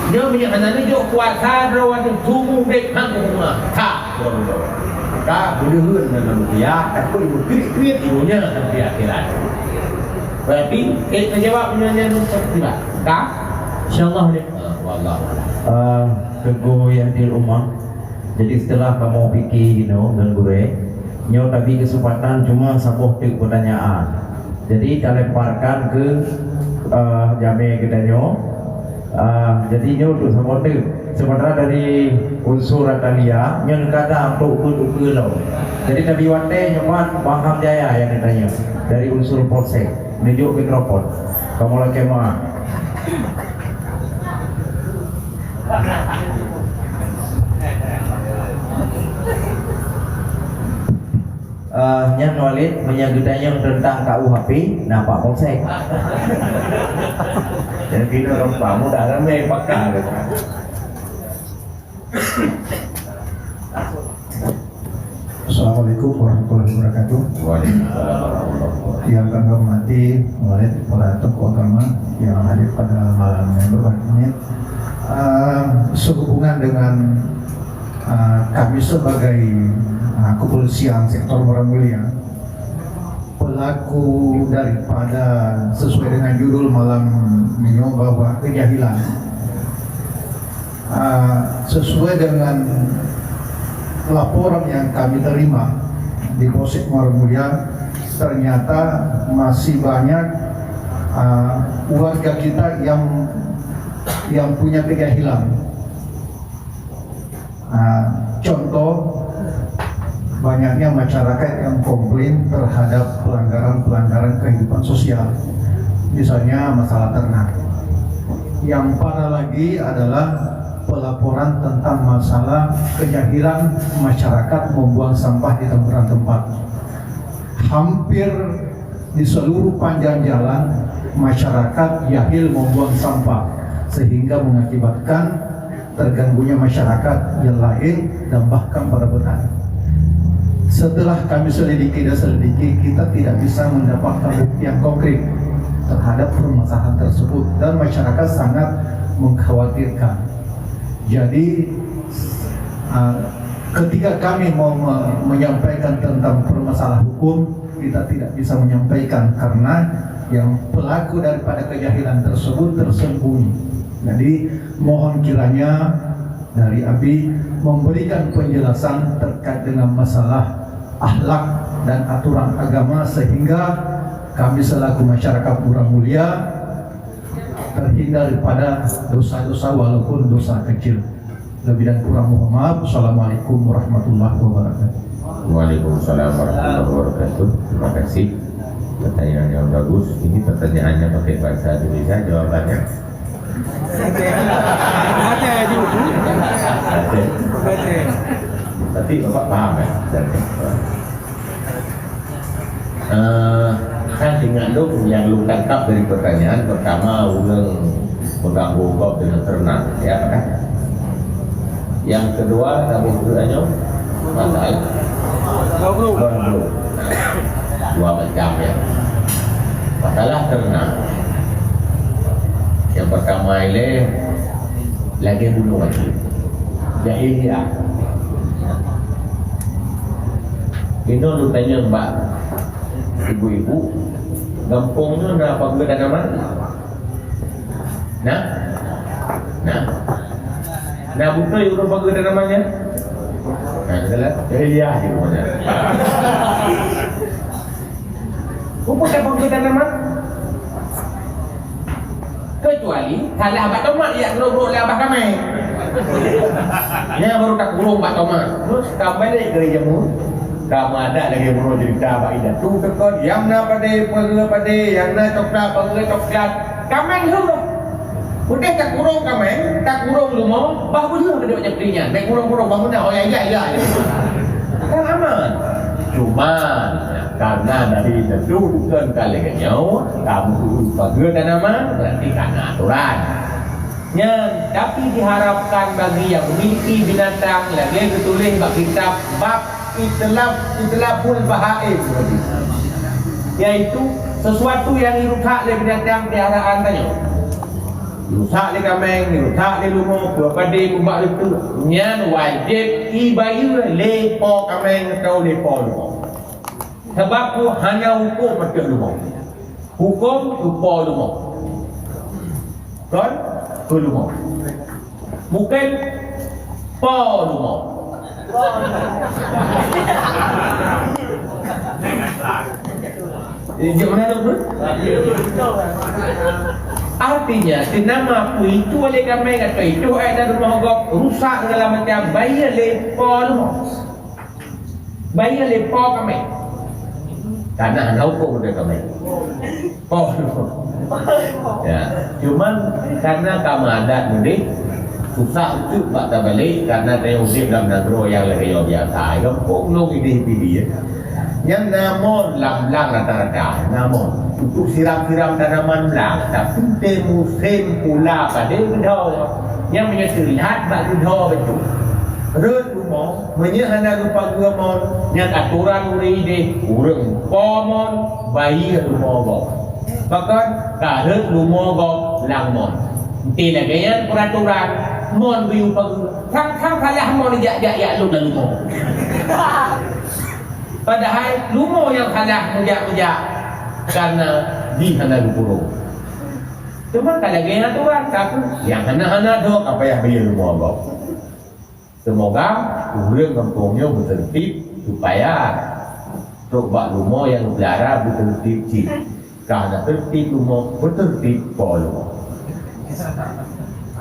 Dia punya anak ni jok kuasa rawan tumung dek hang rumah. Tak orang. Tak boleh hurun dalam dia, takut ibu kiri ibunya sampai akhirat. Berarti terjawab pertanyaan seperti apa? Tak? InsyaAllah boleh. Wallah. Teguh yang di rumah. Jadi setelah kamu fikir dan gure, nyo tapi kesempatan cuma sabuh tik pertanyaan. Jadi kita lemparkan ke jame kita nyo. Jadi nyo tu sama tu. Sementara dari unsur Atalia yang kata untuk ukur lo. Jadi Nabi Wate nyoman paham jaya yang ditanya dari unsur polsek menuju mikrofon. Kamu lagi mah. Yang Walid menyagutanya tentang KUHP nampak polsek. Jadi kita orang kamu dah ramai pakar. Assalamualaikum warahmatullahi wabarakatuh. Yang kami hormati oleh para tokoh agama yang hadir pada malam yang berbahagia ini, sehubungan dengan kami sebagai kepolisian sektor Orang Mulia, pelaku daripada sesuai dengan judul malam ini bahwa kejahilan. Sesuai dengan laporan yang kami terima di Polsek Muara Mulia, ternyata masih banyak warga kita yang punya kejahilan. Contoh, banyaknya masyarakat yang komplain terhadap pelanggaran kehidupan sosial, misalnya masalah ternak. Yang parah lagi adalah pelaporan tentang masalah kejahilan masyarakat membuang sampah di tempat-tempat. hampir di seluruh panjang jalan masyarakat jahil membuang sampah sehingga mengakibatkan terganggunya masyarakat yang lain dan bahkan para petani. Setelah kami selidiki, kita tidak bisa mendapatkan bukti yang konkret terhadap permasalahan tersebut dan masyarakat sangat mengkhawatirkan. Jadi ketika kami mau menyampaikan tentang permasalahan hukum, kita tidak bisa menyampaikan karena yang pelaku daripada kejahilan tersebut tersembunyi. Jadi mohon kiranya dari ABI memberikan penjelasan terkait dengan masalah akhlak dan aturan agama sehingga kami selaku masyarakat Murah Mulia terhindar daripada dosa-dosa walaupun dosa kecil. Lebih dan kurang mohon maaf. Assalamualaikum warahmatullahi wabarakatuh. Waalaikumsalam warahmatullahi wabarakatuh. Terima kasih. Pertanyaan yang bagus. Ini pertanyaannya pakai bahasa Indonesia, jawabannya. Tapi Bapak paham ya? Kan dengan yang lu tangkap dari pertanyaan pertama ulang mengganggu kau dengan ternak, ya kan? Yang kedua kamu bertanya masalah belum dua macam ya. Masalah ternak yang pertama ini lagi bunuh lagi jahiliyah. Ini lu tanya mbak ibu-ibu kampungnya ada apa gue dan nama nah bukan itu apa gue dan namanya adalah jahiliyah di rumahnya. Bukan apa gue dan nama kecuali kalau abah tomat ya gerobok abah kami ya baru tak kurung abah tomat terus kamu ada gerejamu kamu ada lagi baru cerita abah ida tu tekon yang na pada pada yang na coklat kamu suruh udah tak kurung kamu tak kurung lu mau bagus juga dia macam belinya baik kurung bangun dah oh ya kan aman cuma karena dari kedudukan kalian kamu bagi nama berarti karena aturan ya, tapi diharapkan bagi yang memiliki binatang lagi ditulis bagi kitab bab itlaful bahaim, yaitu sesuatu yang dirusak oleh binatang peliharaan tanya rusak di kameng, rusak di lumur, berpada kubak itu nyan wajib ibayu lepo kameng atau lepo lumur. Sebab tu hanya hukum macam lumur. Hukum lupa lumur. Kan? Ke lumur. Bukan po lumur. Jadi mana tu? Artinya, nama aku itu oleh kami kata itu ada rumah gop rusak segala macam bayar lepo lumur. Bayar lepo kami. Karena anak hukum udah kami. Oh, ya. Cuman karena kamu adat mudik susah itu pak balik karena dia mudik dalam negara yang lebih biasa. Kampung lo ini pilih. Yang namun lam-lam rata-rata, namun untuk siram-siram tanaman lam, tapi dia musim pula pada kedua yang menyesalihat bak kedua betul. Rut rumah, menyahana rupa guamon, yang aturan uri deh, urang pomon, bayi rumah gop. Bahkan kahut rumah gop langmon. Tidak gaya peraturan, mon biu pagu, kang kalah mon jak lu dan rumah. Padahal rumah yang kalah mujak karena di hana burung. Cuma kalau gaya aturan, tapi yang hana dok apa yang bayi rumah gop. Semoga urang kampungnya bertertib supaya coba rumah yang pelihara bertertib cik. Karena tertib rumah bertertib polo.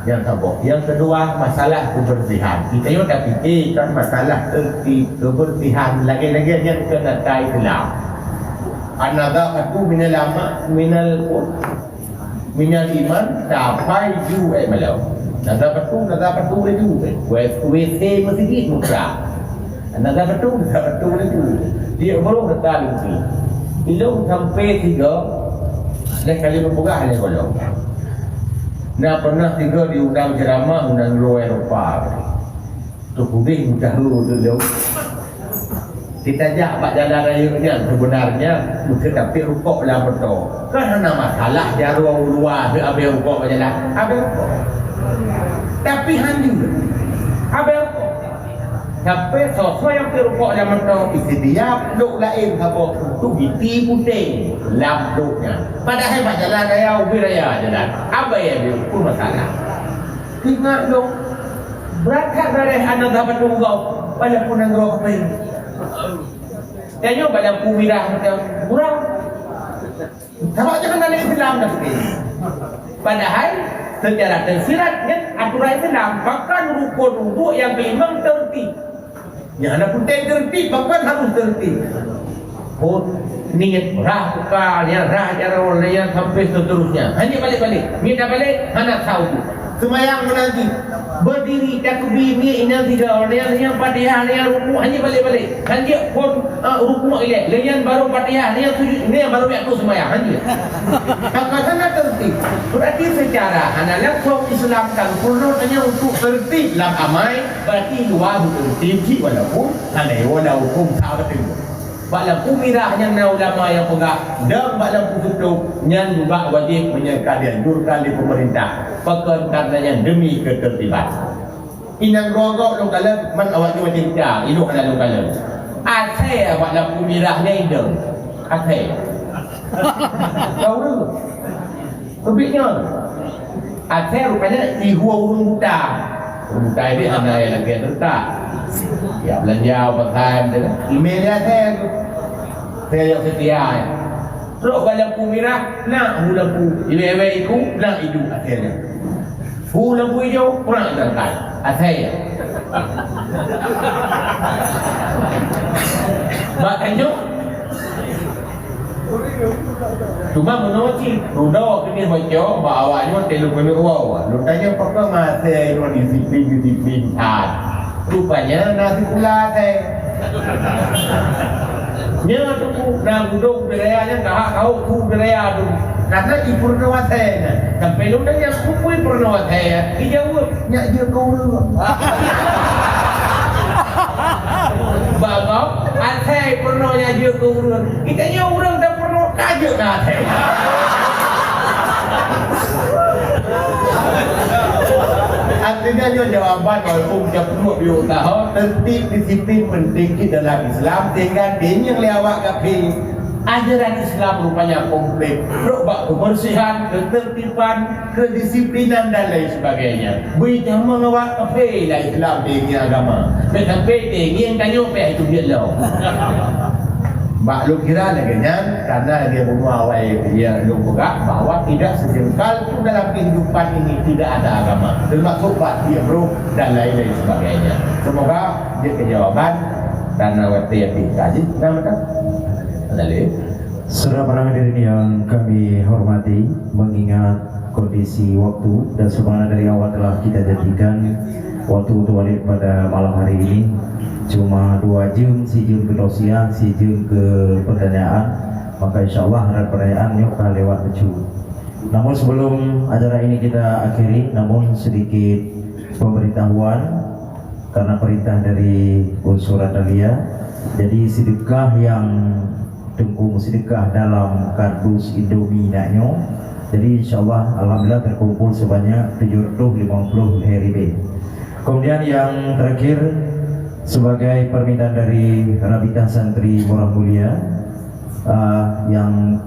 Yang kedua, masalah kebersihan. Kita yang dah fikirkan masalah tertib kebersihan lagi-lagi yang kena kait kelam. An-nadhafatu minal iman sampai juga malau. Nadhafatu itu WC masjid mukra. Nadhafatu itu dia baru datang lagi. Ilmu sampai 3 dan kali berpegah dia kalau. Nah pernah 3 diundang ceramah undang Euro Eropa. Tu putih mudah dulu tu. Kita ajak Pak Jalan Raya nya sebenarnya bukan tapi rukuk lah betul. Kan ada masalah dia ruang luar ke abang rukuk Pak Jalan. Abang rukuk. Tapi hanju. Abang rukuk. Tapi sosok yang rukuk lah betul isi dia duk lain apa tu biti putih lam duknya. Padahal Pak Jalan Raya ubi raya jalan. Abang yang dia pun masalah. Ingat dong. Berangkat dari anak dapat tunggu walaupun yang rukuk apa ini. Tanya banyak kumirah macam kurang. Sama jangan ada Islam dah sekali. Padahal secara tersiratnya aturan Islam bahkan rukun wuduk yang memang tertib. Yang ada putih tertib bahkan harus tertib. Oh, niat rah tukar, yang rah cara orang yang sampai seterusnya. Hanya balik-balik. Minta balik, anak tahu. Semayang menanti berdiri takbir ni inna tiga orang yang Fatihah yang rukuk hanya balik-balik hanya pun rukuk ile layan baru Fatihah yang sujud ni yang baru yaktu semayang hanya kakak tertib berarti secara analog Islam kan perlu hanya untuk tertib dalam amai berarti luar tertib walaupun ada walaupun tak betul Balam umirah yang ulama yang pegah dan balam tutup yang juga wajib menyerahkan dianjurkan di pemerintah bahkan karenanya demi ketertiban inang rogok lo kala man awak tu macam dia ilok ala lo kala asai balam umirahnya itu asai tahu tu lebihnya asai rupanya ihua urung buta buta ini hanya yang lagi tertak ya belanja pakai dia email dia saya yang setia terus lampu merah nak lampu ibu-ibu itu nak hidup akhirnya lampu hijau kurang terangkan akhirnya makanya cuma menurut rudah kini baca bawahnya telefon awal lu tanya apa masih itu disiplin rupanya nasi pula saya nya tu nak duduk berayanya dah kau ku beraya tu karena ibu pernah saya sampai lu dah yang kupu pernah saya dijawab nyak je kau lu babak asai pernah nya je kau lu kita nya orang dah pernah kaje dah saya artinya jawaban walaupun jawab dia tahu tertib disiplin penting di dalam Islam sehingga dia yang lewat kafe ajaran Islam rupanya komplit berupa kebersihan, ketertiban, kedisiplinan dan lain sebagainya berita mengawak kafe lah Islam dengan agama sampai dengan tanya apa itu dia lah maklum kira neganya karena dia bermuawal dia lupa bahwa tidak sejengkal pun dalam kehidupan ini tidak ada agama termasuk Pak dia bro dan lain-lain sebagainya semoga dia kejawaban karena waktu yang dikaji nama Adalih Saudara para hadirin yang kami hormati mengingat kondisi waktu dan sebagaimana dari awal telah kita janjikan waktu untuk balik pada malam hari ini cuma 2 jam, si jam ke dosia, si jam ke pertanyaan maka insyaAllah harap pertanyaan yuk lewat lucu namun sebelum acara ini kita akhiri namun sedikit pemberitahuan karena perintah dari unsur Adalia jadi sedekah yang tengkung sedekah dalam kardus Indomie naknyo jadi insyaAllah alhamdulillah terkumpul sebanyak 750 RB kemudian yang terakhir sebagai permintaan dari Rabitah Santri Murah Mulia yang